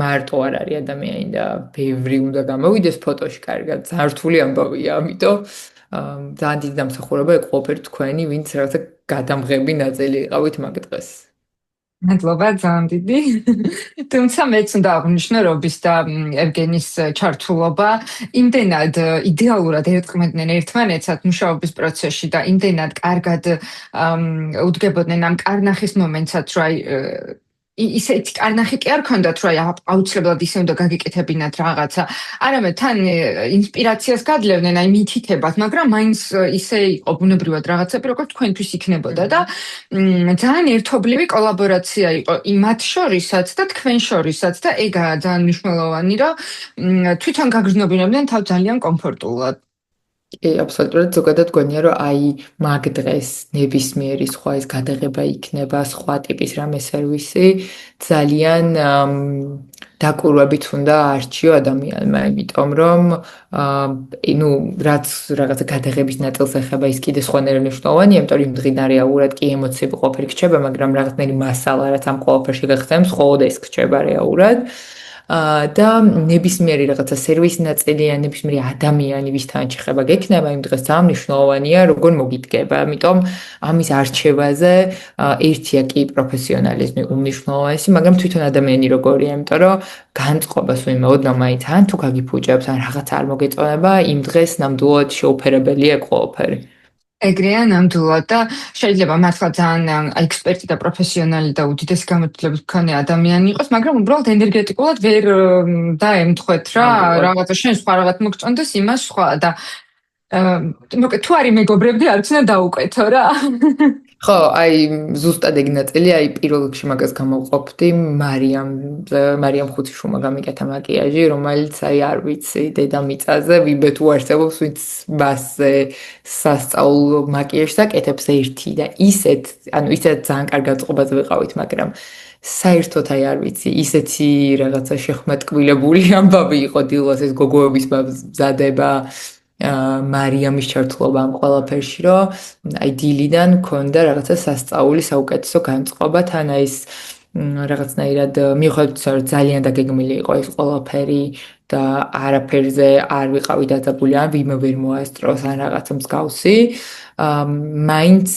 S2: მარტო არ არის ადამიანი და ბევრი უნდა გამოვიდეს ფოტოში კარგად, ძალიან რთული ამბავია, ამიტომ ძალიან დიდი დამსახურება ყველაფერი თქვენი, ვინც რაღაცა გადამღები ნაწილი იყავით მაგ დღეს.
S1: მადლობა ძალიან დიდი. თუმცა მეც უნდა აღვნიშნო რობის და ევგენის ჩართულობა იმდენად იდეალურად ერწყმედნენ ერთმანეთს მუშაობის პროცესში და იმდენად კარგად უდგებოდნენ ამ კარნახის მომენტსაც რომ ისეთი კარნახი კი არ ქონდათ რომ აუცილებლად ისე უნდა გაგიკეთებინათ რაღაცა არამედ თან ინსპირაციას გადლევდნენ მითითებათ მაგრამ მაინც ისე იყო ბუნებრივად რაღაცები როგორც თქვენთვის იქნებოდა და ძალიან ერთობლივი კოლაბორაცია იყო მათ შორისაც და თქვენ შორისაც და ეგაა ძალიან მნიშვნელოვანი რომ თვითონ გაგრძნობინებდნენ თავ ძალიან კომფორტულად
S2: აბსოლუტურად ზოგადად გონია რომ მაგ დღეს ნებისმიერი სხვა ის გადაღება იქნება სხვა ტიპის რამე სერვისი ძალიან დაკვირვებით უნდა არჩიო ადამიანმა, იმიტომ რომ ნუ რაც რაღაცა გადაღების ნაწილს ეხება, ის კიდე სხვანაირად მნიშვნელოვანია, იმიტომ რომ დღიდან რეალურად კი ემოციები ყოფილი რჩება, მაგრამ რაღაცნაირი მასალა რაც ამ ყველაფერში გახსნებს, ხოლმე ეს რჩება რეალურად. და ნებისმიერი რაღაცა სერვისი ნაწილი ან ნებისმიერი ადამიანი ვისთან შეხება გექნება, იმ დღეს ძალიან მნიშვნელოვანია, როგორ მოგიდგება. ამიტომ ამის არჩევაზე ერთია კი პროფესიონალიზმი უმნიშვნელოვანესი, მაგრამ თვითონ ადამიანი როგორია, იმიტომ რომ განწყობას ვიმეოდ, რომ მაინც ან თუ გაგიფუჭებს, ან რაღაც არ მოგეწონება, იმ დღეს ნამდვილად შეუფერებელია ყველაფერი.
S1: ეგრეა ნამდვილად და შეიძლება მართლა ძალიან ექსპერტი და პროფესიონალი და უდიდესი გამოცდილების მქონე ადამიანი იყოს, მაგრამ უბრალოდ ენერგეტიკულად ვერ დაემთხვეთ რა, რაღაცა შენ სხვა რაღაც მოგწონდეს, იმას სხვა და მოკლედ თუ არის მეგობრები, არც უნდა დაუკვეთო რა.
S2: ხო, აი ზუსტად ეგ ნაწილი, აი პირველ რიგში მაგას გამოვყოფდი, მარიამ ხუთიშვილმა გამიკეთა მაკიაჟი, რომელიც აი არ ვიცი, დედამიწაზე ვიბე თუ არსებობს, ვინც მასზე სასწაულო მაკიაჟს აკეთებს ერთი და ისეთ ძალიან კარგ გაწყობაზე ვიყავით, მაგრამ საერთოდ აი არ ვიცი, ისეთი რაღაცა შეხმატკბილებული ამბავი იყო დილას ეს გოგოების მზადება. მარიამის ჩართულობა ამ ყველაფერში, რომ აი დილიდან მქონდა რაღაცა სასწაული საუკეთესო განწყობა, თან აი ეს რაღაცნაირად მიუხედავად იმისა, რომ ძალიან დაგეგმილი იყო ეს ყველაფერი და არაფერზე არ ვიყავი დაძაბული, ან ვინმე ვერ მოასწროს ან რაღაცა მსგავსი, მაინც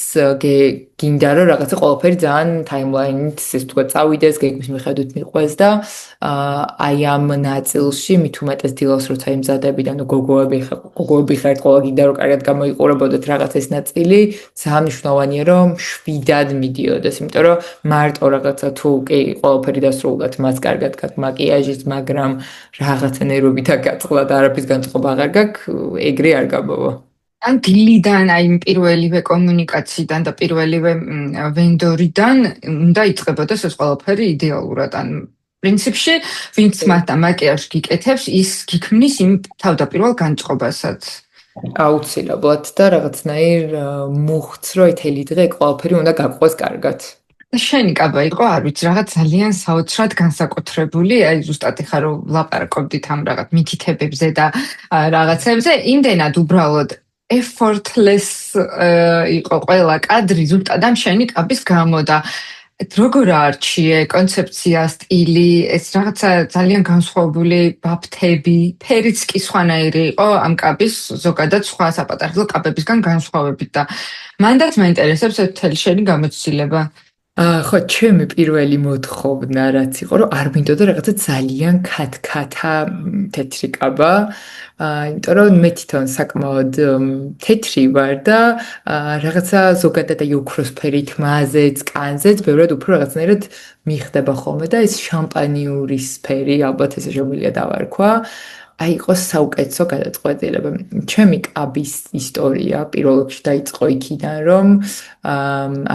S2: გინდა რომ რაღაცა ყველაფერი ძალიან ტაიმლაინით ეს თქვა წავიდეს, გეგმის მიხედვით მიყვეს და აი ამ ნაწილში მით უმეტეს დილას როცა იმზადები და ნუ გოგოები ხართ ყველა გინდა რომ კარგად გამოიყურებოდეთ რაღაც ეს ნაწილი, ძალიან მნიშვნელოვანია რომ შვიდად მიდიოდეს, იმიტომ რომ მარტო რაღაცა თუ კი ყველაფერი დასრულდა, მას კარგად გაქვს მაკიაჟიც, მაგრამ რაღაცა ნერვებით აკაწყლა და არაფრის განწყობა აღარ გაქვს, ეგრე არ გამოვა.
S1: ან დილიდან აი პირველივე კომუნიკაციიდან და პირველივე ვენდორიდან უნდა იწყებოდეს ეს ყველაფერი იდეალურად. ან პრინციპში, ვინც მათ მაკიაჟს გიკეთებს, ის გიქმნის იმ თავდაპირველ განწყობასაც.
S2: აუცილებლად და რაღაცნაირ მუხts, რომ თელი დღე ყველაფერი უნდა გაყვეს კარგად.
S1: და შენი კაბა იყო, არ ვიცი, რაღაც ძალიან საოცრად განსაკუთრებული, აი ზუსტად ეხა რომ ვლაპარაკობდით ამ რაღაც მითითებებზე და რაღაცებზე, იმდენად უბრალოდ effortless იყო ყველა კადრი ზუსტად ამ შენი კაბის გამო და როგორ არჩიე კონცეფცია, სტილი, ეს რაღაცა ძალიან განსხვავებული ბაფთები, ფერიც კი სხვანაირი იყო ამ კაბის ზოგადად სხვა საპატარხლო კაბებისგან განსხვავებით და მანდაც მაინტერესებს ეს მთელი შენი გამოცდილება.
S2: ხო, ჩემი პირველი მოთხოვნა რაც იყო, რომ არ მინდოდა რაღაცა ძალიან ქათქათა თეთრი კაბა, იმიტომ რომ მე თვითონ საკმაოდ თეთრი ვარ და რაღაცა ზოგადად აი ოქროსფერით მაზეც, კანზეც, ბევრად უფრო რაღაცნაირად მიხდება ხოლმე და ეს შამპანიური სფერი, ალბათ ესე შემიძლია დავარქვა. აი იყოს საუკეთესო გადაწყვეტილება. ჩემი კაბის ისტორია პირველ რიგში დაიწყო იქიდან, რომ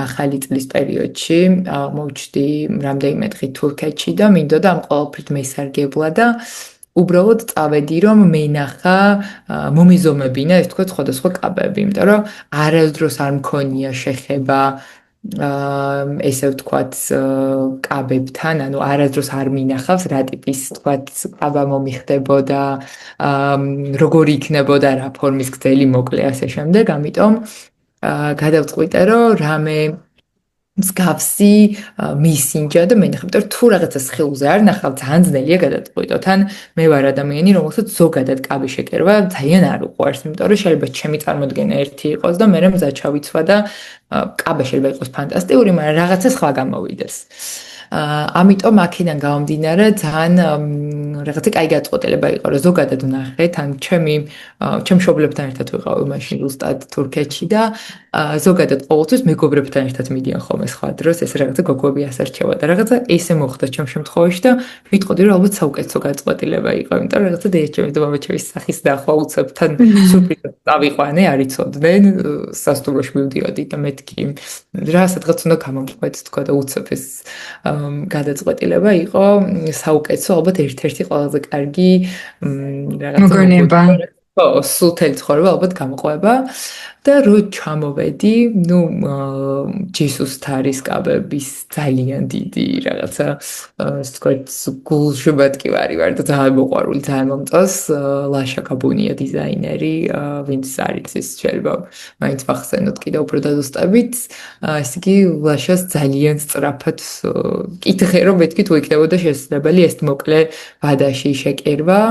S2: ახალი წლის პერიოდში აღმოჩნდი რამდენიმე დღე თურქეთში და მინდოდა ამ ყველაფრით მესარგებლა და უბრალოდ წავედი, რომ მენახა მომიზომებინა, ეს თქვა სხვადასხვა კაბები, იმიტომ რომ არასდროს არ მქონია შეხება ესე ვთქვათ კაბებთან, ანუ არასდროს არ მინახავს რა ტიპის ვთქვათ კაბა მომიხდებოდა, როგორი იქნებოდა რა ფორმის გრძელი მოკლე ასე შემდეგ, ამიტომ გადავწყვიტე რომ რამე მსგავსი მისინჯა და მენახებ, რომ თუ რაღაცა სხეულზე არ ნახავ, ძალიან ძნელია გადაწყვიტო. თან მე ვარ ადამიანი, რომელსაც ზოგადად კაბი შეკერვა ძალიან არ უყვარს, იმიტომ რომ შეიძლება ჩემი წარმოდგენა ერთი იყოს და მე მზად ჩავიცვა და კაბა შეიძლება იყოს ფანტასტიკური, მაგრამ რაღაცა სხვა გამოვიდეს. ამიტომ აქედან გამომდინარე ძალიან რაღაცა კაი გადაწყვეტილება იყო, რომ ზოგადად ვნახეთ, ან ჩემ მშობლებთან ერთად ვიყავი მაშინ ზუსტად თურქეთში და ზოგადად ყოველთვის მეგობრებთან ერთად მიდიან ხოლმე სხვა დროს, ეს რაღაცა გოგოები ასარჩევა და რაღაცა ესე მოხდა ჩემ შემთხვევაში და ვიტყოდი, რომ ალბათ საუკეთესო გადაწყვეტილება იყო, იმიტომ რომ რაღაცა დედაჩემი და მამაჩემის სახის ნახვა უცებთან სურპრიზად დავიყვანე, არ იცოდნენ, სასტუმროში მივდიოდი და მეთქი რა სადღაც უნდა გამომყვეთ, თქვა და უცებ ეს გადაწყვეტილება იყო საუკეთესო, ალბათ ერთ-ერთი ყველაზე კარგი
S1: მოგონება.
S2: ხო, სულ თელი ცხოვრება ალბათ გამოყვება და რო ჩამოვედი, ნუ ჯესუს თარისკაბების ძალიან დიდი რაღაცა, ასე ვთქვათ, გულშუბატკი ვარ და ძალიან მოყვარული, ძალიან მომწონს ლაშა გაბუნია დიზაინერი, ვინც არის ის შეიძლება მაინც ვახსენოთ კიდე უფრო დადოსტებით. ესე იგი, ლაშას ძალიან სწრაფად კითხე რომ მეთქი თუ იქნებოდა შესაძლებელი ეს მოკლე ვადაში შეკერვა.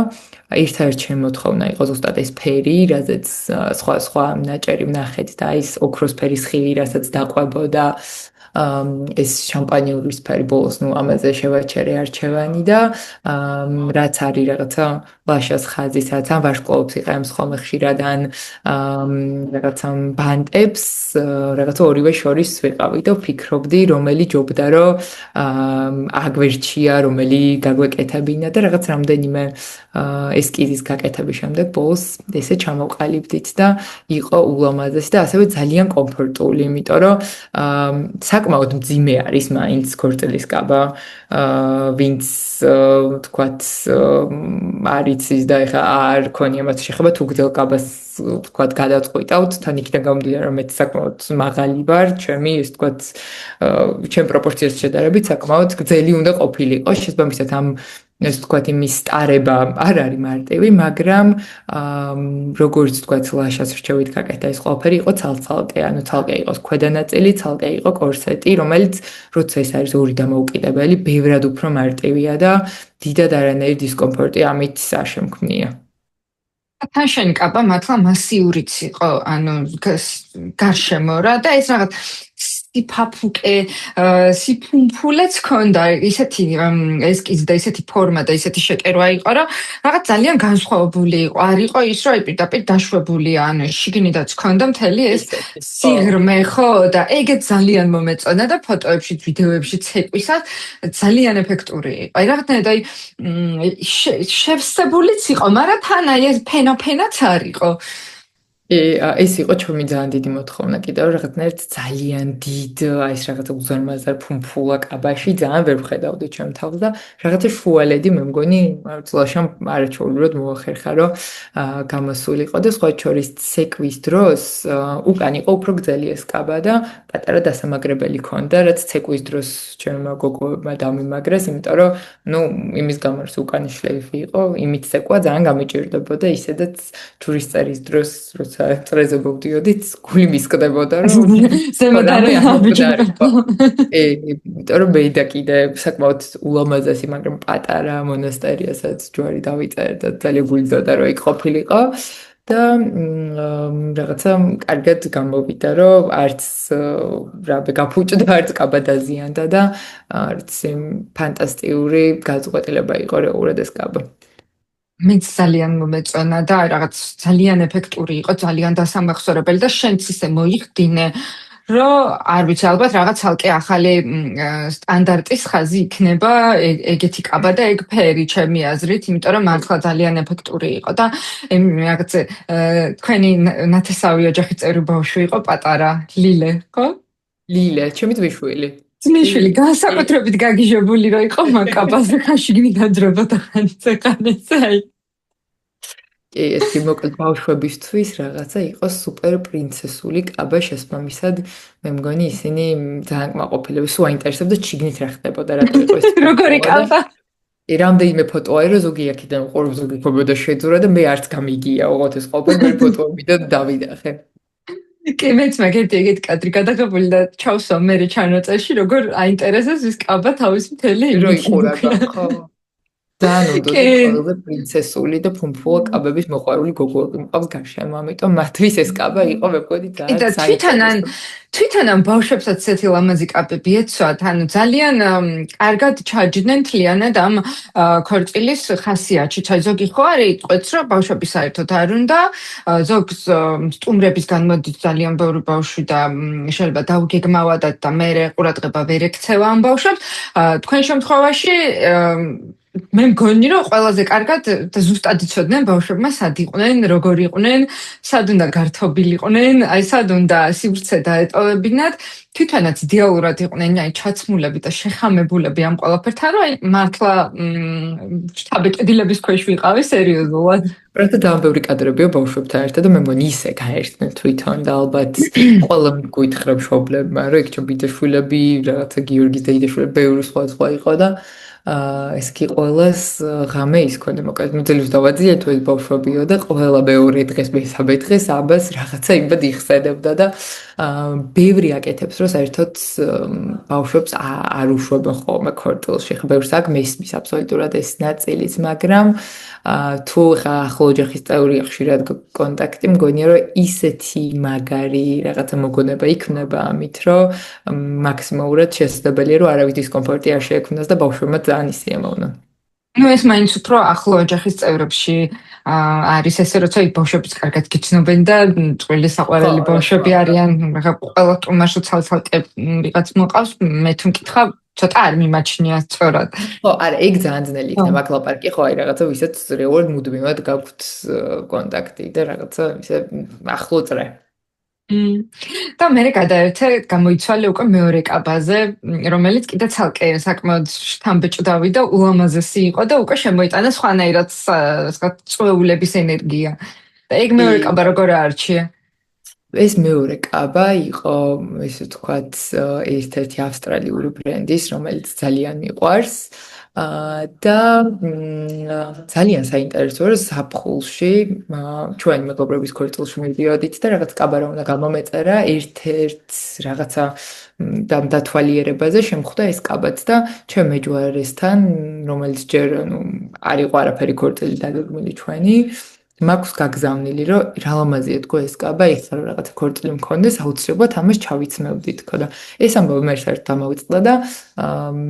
S2: ერთ-ერთ ჩემ მოთხოვნა იყო ზუსტად ეს ფერი, რაზეც სხვა ნაჭერი ვნახეთ და ის ოქროს ფერის ხილი, რასაც დაყვებოდა ეს შამპანიური ფერი ბოლოს, ნუ ამაზე შევაჩერე არჩევანი და რაც არის რაღაცა ლაშას ხაზის, რაც ამ ვარსკვლავებს იყენებს ხოლმე ხშირად ან რაღაცა ბანტებს, რაღაცა ორივე შორის ვიყავი და ვფიქრობდი, რომელი ჯობდა რომ აგვერჩია, რომელი გაგვეკეთებინა და რაღაც რამდენიმე ესკიზის გაკეთების შემდეგ ბოლოს ესე ჩამოვყალიბდით და იყო ულამაზესი და ასევე ძალიან კომფორტული, იმიტომ რომ საკმაოდ მძიმე არის მაინც ქორწილის კაბა, ვინც თქვათ არის ის და ეხა არ ქონია მათ შეხება თუ გძელ კაბას თქვათ გადაწყვიტავთ, თან იქიდან გამომდინარე რომ მე საკმაოდ მაღალი ვარ, ჩემი ეს თქვათ ჩემ პროპორციას შედარებით საკმაოდ გძელი უნდა ყოფილიყო, შესაბამისად ამ ეს თქვათ იმის სტარება არ არის მარტივი, მაგრამ როგორც თქვათ ლაშას რჩევით გაკეთდა ეს ყველაფერი იყო ცალ-ცალკე, ანუ ცალკე იყო ქვედანაწილი, ცალკე იყო კორსეტი, რომელიც როცა ეს არის ორი დამოუკიდებელი, ბევრად უფრო მარტივია და დიდად არანაირი დისკომფორტი ამით არ შემქმნია.
S1: თან შენი კაბა მართლა მასიურიც იყო, ანუ გარშემო რა და ეს რაღაც სიფაფუკე, სიფუმფულეც ქონდა, ისეთი ესკიზი და ისეთი ფორმა და ისეთი შეკერვა იყო, რომ რაღაც ძალიან განსხვავებული იყო. არ იყო ის, რომ პირდაპირ დაშვებულია, ანუ შიგნიდაც ქონდა მთელი ეს სიღრმე, ხო, და ეგეც ძალიან მომეწონა და ფოტოებში, ვიდეოებში ცეკვისას ძალიან ეფექტური იყო. აი რაღაცნაირად აი შევსებულიც იყო, მაგრამ თან აი ეს ფენოფენაც არ იყო.
S2: ეს იყო ჩემი ძალიან დიდი მოთხოვნა კიდევ რაღაცნაირად ძალიან დიდ აი ეს რაღაცა უზარმაზარ ფუმფულა კაბაში ძალიან ვერ ვხედავდი ჩემ თავს და რაღაცა შუალედი მე მგონი წლაშამ არაჩვეულებრივად მოახერხა რომ გამოსულიყო და სხვა შორის ცეკვის დროს უკან იყო უფრო გრძელი ეს კაბა და პატარა დასამაგრებელი ქონდა რაც ცეკვის დროს ჩემმა გოგოებმა დამიმაგრეს იმიტომ რომ ნუ იმის გამო რომ უკანი შლეიფი იყო იმით ცეკვა ძალიან გამიჭირდებოდა ისედაც ჯურისწერის დროს როცა წრეზე მოვდიოდით, გული მისკდებოდა, რომ
S1: ზემოთ არ ამბიჭდა.
S2: იმიტომ რომ მე და კიდე საკმაოდ ულამაზესი, მაგრამ პატარა მონასტერიასაც ჯვარი დავიწერე და ძალიან გულდოდა რომ იქ ყოფილიყო და რაღაცა კარგად გამოვიდა, რომ არც რაბე გაფუჭდა, არც კაბა დაზიანდა და არც ფანტასტიკური გაწყვეტილება იყო რეალურად ეს კაბა.
S1: მეც ძალიან მომეწონა და რაღაც ძალიან ეფექტური იყო, ძალიან დასამახსოვრებელი და შენც ისე მოიხდინე, რომ არ ვიცი, ალბათ რაღაც ცალკე ახალი სტანდარტის ხაზი იქნება ეგეთი კაბა და ეგ ფერი ჩემი აზრით, იმიტომ რომ მართლა ძალიან ეფექტური იყო და რაღაც თქვენი ნათესავი ოჯახის წევრი ბავშვი იყო პატარა ლილე, ხო?
S2: ლილე, ჩემი ძმისშვილი.
S1: ძმისშვილი განსაკუთრებით გაგიჟებული რო იყო მაკაბაზე ხაშიგნი დაძრებოდა ხანცე აი
S2: ეს მოკლედ ბავშვებისთვის რაღაცა იყო სუპერ პრინცესული კაბა შესაბამისად მე მგონი ისინი ძალიან კმაყოფილები სულ აინტერესებდა ჩიგნით რა ხდებოდა რატო იყო ეს
S1: როგორი კაბა
S2: რამდენიმე ფოტო აერო ზოგი აქედან ყურებს ზოგი ქობოდა შეძურა და მე არც გამიგია ოღონდ ეს ყოველდღე ფოტოები და დავიდახე
S1: კი მეც მაგეთი ეგეთ კადრი გადაღებული და ჩავსო მე ჩანაწერში როგორ აინტერესებს ის კაბა თავის მთელი
S2: რო იყურება ხო ძალიან უძველესი პრინცესული და ფუმფუა კაბების მოყვარული გოგოები მყავს გარშემო, ამიტომ მათთვის ეს კაბა იყო მეგონი ძალიან
S1: საინტერესო. თვითონ ამ ბავშვებსაც ესეთი ლამაზი კაბები ეცვათ, ანუ ძალიან კარგად ჩაჯდნენ თლიანად ამ ქორწილის ხასიათში. აი ზოგი ხო არის იტყვეც, რომ ბავშვები საერთოდ არ უნდა, ზოგს სტუმრების განმოდით ძალიან ბევრი ბავშვი და შეიძლება დაუგეგმავადათ და მე ყურადღება ვერ ექცევა ამ ბავშვებს. თქვენ შემთხვევაში მე მგონი რომ ყველაზე კარგად და ზუსტად იცოდნენ ბავშვებმა სად იყვნენ, როგორ იყვნენ, სად უნდა გართობილიყვნენ, აი სად უნდა სივრცე დაეტოვებინათ. თვითონაც იდეალურად იყვნენ აი ჩაცმულები და შეხამებულები ამ ყველაფერთან, რომ აი მართლა შთაბეჭდილების ქვეშ ვიყავი სერიოზულად.
S2: პრატა დამბევრი კადრებია ბავშვებთან ერთად და მე მგონი ისე გაერთნენ თვითონ და ალბათ ყველა მიგვითხრა მშობლებმა, რომ იქ ბიძაშვილები, რაღაცა გიორგის და იდაშვილები ბევრი სხვა იყო და ეს კი ყველას ღამე ის ქონდა, მოკლედ მძელს დავაძიეთ ეს ბავშვებიო და ყველა მეორე დღეს მესამე დღეს აბას რაღაცა იმად იხსენებდა და ბევრი აკეთებს, რომ საერთოდ ბავშვებს არ უშვებენ ხოლმე ქორწილში. ხა ბევრს აქ მესმის აბსოლუტურად ეს ნაწილიც, მაგრამ თუ ხა ახლო ოჯახის წევრია ხშირად კონტაქტი, მგონია რომ ისეთი მაგარი რაღაცა მოგონება იქნება ამით, რომ მაქსიმალურად შესაძლებელია რომ არავის დისკომფორტი არ შეექმნას და ბავშვებმა ძალიან ისიამოვნონ.
S1: ну ეს მაინც უფრო ახლო ოჯახის წევრებში არის ესე როცა ბავშვებიც კარგად გიცნობენ და წვრილი საყვარელი ბავშვები არიან, რა ყველა ტომაშო ცალ-ცალკე ვიღაც მოყავს, მე თუ მკითხა ცოტა არ მიმაჩნია სწორად.
S2: ხო, არა, ეგ ძალიან ძნელი იქნება აკლაპარკი, ხო, აი რაღაცა ვისაც რეალურად მუდმივად გაქვთ კონტაქტი და რაღაცა ისე ახლო წრე.
S1: და მე გადაერთე გამოიცვალე უკვე მეორე კაბაზე, რომელიც კიდე ცალკე საკმაოდ შთამბეჭდავი და ულამაზესი იყო და უკვე შემოიტანა სხვანაირად წვეულების ენერგია. და ეგ მეორე კაბა როგორ აარჩია?
S2: ეს მეორე კაბა იყო, ესე ვთქვათ, ერთ-ერთი ავსტრალიური ბრენდის, რომელიც ძალიან მიყვარს. და ძალიან საინტერესოა რომ ზაფხულში ჩვენი მეგობრების ქორწილში მივიდოდით და რაღაც კაბა რომ უნდა გამომეწერა ერთ-ერთ რაღაცა დათვალიერებაზე შემხვდა ეს კაბაც და ჩემ მეჯვარესთან რომელიც ჯერ არ იყო არაფერი ქორწილი დაგეგმილი ჩვენი მაქვს გაგზავნილი რომ რა ლამაზია თქო ეს კაბა ეხლა რომ რაღაცა ქორწილი მქონდეს აუცილებლად ამას ჩავიცმევდი თქო და ეს ამბავი მე საერთოდ დამავიწყდა და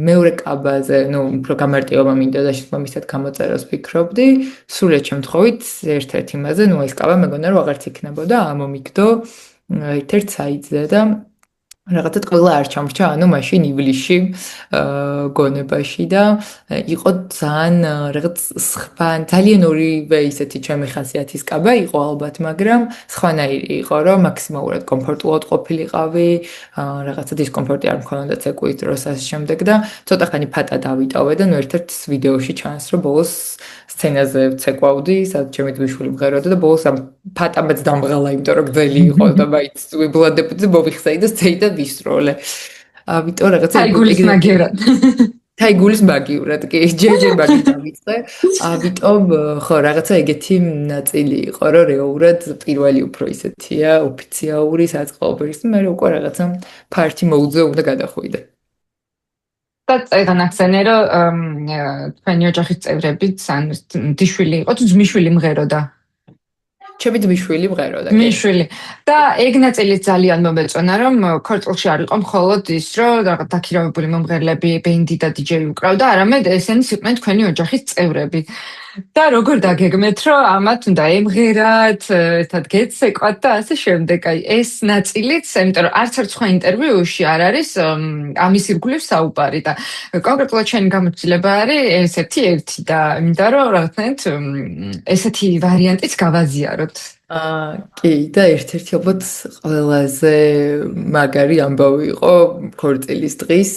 S2: მეორე კაბაზე უფრო გამარტივება მინდა და შესაბამისად გამოწერას ვფიქრობდი სრულად შემთხვევით ერთ-ერთ იმაზე ეს კაბა მეგონა რომ აღარც იქნებოდა ამომიგდო ერთ-ერთ საიტზე და რაღაცა ყველა არ ჩამრჩა, ანუ მაშინ ივლისში გონებაში და იყო ძალიან რაღაც სხვა, ძალიან ორივე ისეთი ჩემი ხასიათის კაბა იყო ალბათ, მაგრამ სხვანაირი იყო, რომ მაქსიმალურად კომფორტულად ყოფილიყავი, რაღაცა დისკომფორტი არ მქონოდა ცეკვით დროს ასე შემდეგ და ცოტა ხანი ფატა დავიტოვე და ერთ-ერთ ვიდეოში ჩანს, რომ ბოლოს სცენაზე ცეკვავდი, სადაც ჩემი ძმისშვილი მღეროდა და ბოლოს ამ ფატამაც დამღალა, იმიტომ რომ გძელი იყო და მაინც ვიბლადებდი მოვიხსეი და სცეი და ვისროლე. ამიტომ რაღაცა
S1: თაიგულის მაგივრად.
S2: თაიგულის მაგივრად, კი, ჯერჯერ მაგით დავიწყე. ამიტომ ხო, რაღაცა ეგეთი ნაწილი იყო, რომ რეალურად პირველი უფრო ისეთია, ოფიციალური საწყობრის, მე უკვე რაღაცა ფართი მოუძე უნდა გადახვიდე.
S1: და წეგანახსენე რომ თქვენი ოჯახის წევრებიც ან დიშვილი იყო თუ ძმისშვილი მღეროდა?
S2: ჩემი ძმისშვილი მღეროდა.
S1: ძმისშვილი. და ეგ ნაწილი ძალიან მომეწონა რომ ქორწილში არ იყო მხოლოდ ის რომ რაღაც დაქირავებული მომღერლები, ბენდი და დიჯეი უკრავდა, არამედ ესენიც იყვნენ თქვენი ოჯახის წევრები. და როგორ დაგეგმეთ რომ ამათ უნდა ემღერათ, ერთად გეცეკვათ და ასე შემდეგ. აი ეს ნაწილიც, იმიტომ რომ არც სხვა ინტერვიუში არ არის ამის ირგვლივ საუბარი და კონკრეტულად ჩემი გამოცდილება არის ესეთი ერთი და მინდა რომ რაღაცნაირად ესეთი ვარიანტიც გავაზიაროთ.
S2: კი, და ერთ-ერთი ალბათ ყველაზე მაგარი ამბავი იყო ქორწილის დღის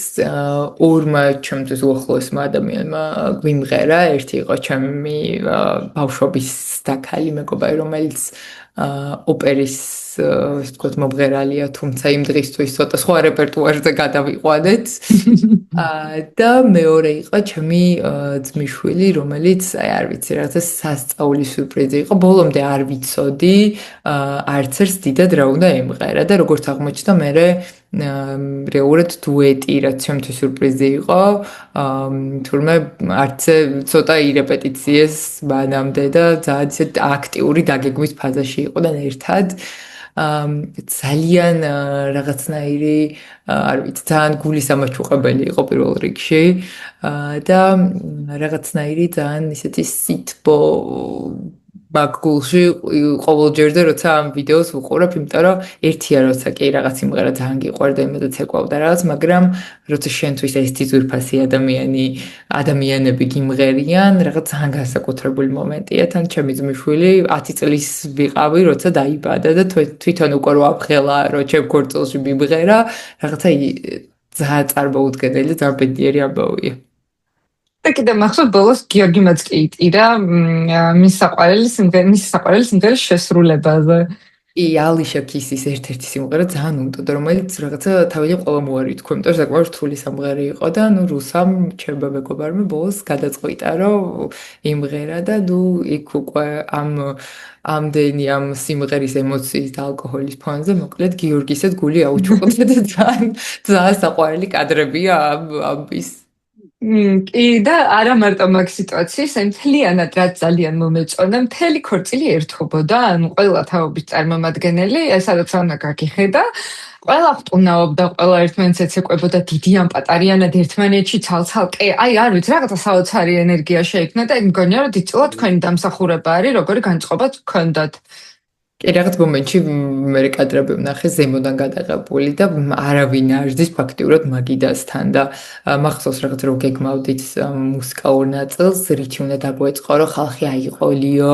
S2: ორმა ჩემთვის უახლოესმა ადამიანმა გვიმღერა, ერთი იყო ჩემი ბავშვობის დაქალი მეგობარი, რომელიც ოპერის ასე ვთქვათ მომღერალია, თუმცა იმ დღისთვის ცოტა სხვა რეპერტუარზე გადავიყვანეთ. და მეორე იყო ჩემი ძმისშვილი, რომელიც აი არ ვიცი, რაღაცა სასწაული სიურპრიზი იყო. ბოლომდე არ ვიცოდი, არც ერთს დიდად რა უნდა ემღერა და როგორც აღმოჩნდა, მე რეალურად დუეტი, რაც ჩემთვის სიურპრიზი იყო, თურმე არც ცოტა ირეპეტიციეს მანამდე და ძალიან ისე აქტიური დაგეგმვის ფაზაში იყვნენ ერთად. ძალიან რაღაცნაირი, არ ვიცი, ძალიან გულისამაჩუყებელი იყო პირველ რიგში და რაღაცნაირი ძალიან ისეთი სითბო მაგ გულში ყოველჯერდე როცა ამ ვიდეოს ვუყურებ, იმიტომ რომ ერთია როცა კი რაღაც სიმღერა ძალიან გიყვარდა, იმედაც ეკვლავდა რაღაც, მაგრამ როცა შენთვის ესეთი ძვირფასი ადამიანები გიმღერიან, რაღაც ძალიან განსაკუთრებული მომენტია. თან ჩემი ძმისშვილი 10 წლის ვიყავი, როცა დაიბადა და თვითონ უკვე რო აფხელა, რომ ჩემ ქორწილში მიმღერა, რაღაცა ძალიან წარმოუდგენელი და ძალიან ბედნიერი ამბავია.
S1: და კიდე მახსოვს ბოლოს გიორგი მაწკიიტირა მის საყვარელი სიმღერის შესრულებაზე.
S2: ალიშა კისის ერთ-ერთი სიმღერა ძალიან უნდოდა, რომელიც რაღაცა თავი ყველა მოარი თქვა, იმიტომ რომ საკმაოდ რთული სამღერა იყო და ნუ რუსამ ჩემმა მეგობარმა ბოლოს გადაწყვიტა, რომ იმღერა და ნუ იქ უკვე ამდენი ამ სიმღერის ემოციის და ალკოჰოლის ფონზე მოკლედ გიორგისეთ გული აუჩუყდა და ძალიან საყვარელი კადრებია ამის.
S1: კი და არა მარტო მაგ სიტუაციის, აი მთლიანად რაც ძალიან მომეწონა, მთელი ქორწილი ერთობოდა, ანუ ყველა თაობის წარმომადგენელი, სადაც ანა გაგიხედა, ყველა ხტუნაობდა, ყველა ერთმანეთს ეცეკვებოდა დიდი ან პატარიანად ერთმანეთში ცალცალკე, აი არ ვიცი, რაღაცა საოცარი ენერგია შეიქმნა და მგონია რომ დიდწილად თქვენი დამსახურება არის, როგორი განწყობაც გქონდათ.
S2: კი, რაღაც მომენტში მე კადრები ვნახე ზემოდან გადაღებული და არავინ არ ზის ფაქტიურად მაგიდასთან და მახსოვს რაღაც რო გეგმავდით მუსიკალურ ნაწილს, რითი უნდა დაგვეწყო, რომ ხალხი აიყოლიო,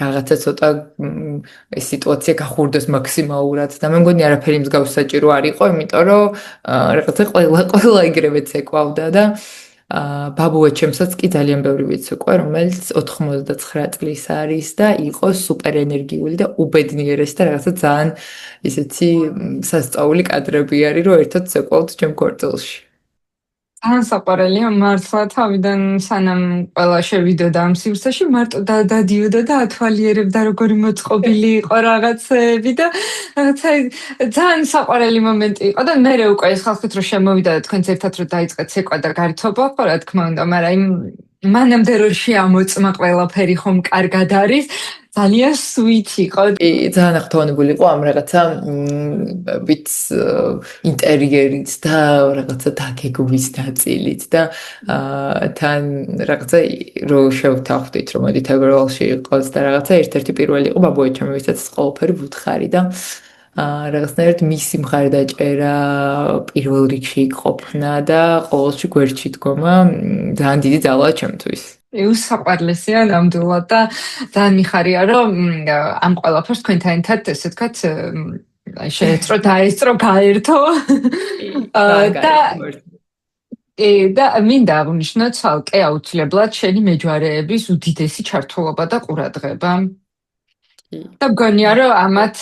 S2: რაღაცა ცოტა ეს სიტუაცია გახურდეს მაქსიმალურად და მე მგონი არაფერი მსგავს საჭირო არ იყო, იმიტომ რომ რაღაცა ყველა იგრევე ცეკვავდა და ბაბუა ჩემსაც კი ძალიან ბევრი ვიცოკვე, რომელიც 99 წლის არის და იყო სუპერ ენერგიული და უბედნიერეს და რაღაცა ძალიან ისეთი სასწაული კადრები არის, რომ ერთად ცეკვავთ ჩემ ქორწილში.
S1: ძალიან საყვარელია მართლა თავიდან სანამ ყველა შევიდოდა ამ სივრცეში მარტო დადიოდა და ათვალიერებდა როგორი მოწყობილი იყო რაღაცები და რაღაცა ძალიან საყვარელი მომენტი იყო და მე უკვე ეს ხალხით რომ შემოვიდა და თქვენც ერთად რომ დაიწყეთ ცეკვა და გართობა ხო რა თქმა უნდა, მაგრამ მანამდე რომ შეამოწმა ყველაფერი ხომ კარგად არის ძალიან sweet იყო.
S2: ძალიან ახტოვანებული იყო ამ რაღაცა ვიც ინტერიერით და რაღაცა დაგეგმვის ნაწილით და თან რაღაცა რო შევთანხმდით რომ მოდი თებერვალში იყოს და რაღაცა ერთ-ერთი პირველი იყო ბაბუა ჩემი ვისაც ყველაფერი ვუთხარი და რაღაცნაირად მისი მხარე დაჭერა პირველ რიგში ყოფნა და ყოველში გვერდში დგომა ძალიან დიდი ძალაა ჩემთვის.
S1: უსაყვარლესია ნამდვილად და ძალიან მიხარია რომ ამ ყველაფერს თქვენთან ერთად ესე ვთქვათ შეეწრო დაესწრო გაერთო და მინდა აღნიშნო ცალკე აუცილებლად შენი მეჯვარეების უდიდესი ჩართულობა და ყურადღება. და მგონია რომ ამათ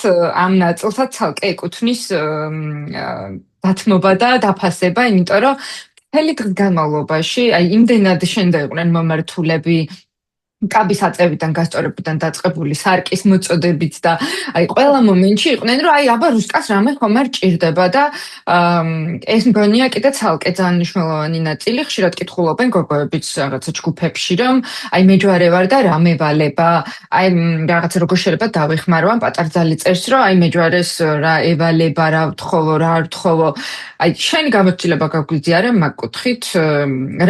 S1: ამ ნაწილსაც ცალკე ეკუთვნის დათმობა და დაფასება, იმიტომ რომ მთელი დღის განმავლობაში, აი იმდენად შენდა იყვნენ მომართულები კაბის აწევიდან გასწორებიდან დაწყებული სარკის მოწოდებით და აი ყველა მომენტში იყვნენ რომ აი აბა რუსკას რამე ხომ არ ჭირდება და ეს მგონია კიდე ცალკე ძალიან მნიშვნელოვანი ნაწილი, ხშირად კითხულობენ გოგოებიც რაღაცა ჯგუფებში რომ აი მეჯვარე ვარ და რამე ვალება, აი რაღაცა როგორ შეიძლება დავიხმარო ამ პატარძალი წერს რომ აი მეჯვარეს რა ევალება, რა ვთხოვო, რა არ ვთხოვო, აი შენი გამოცდილება გაგვიზიარე მაგ კუთხით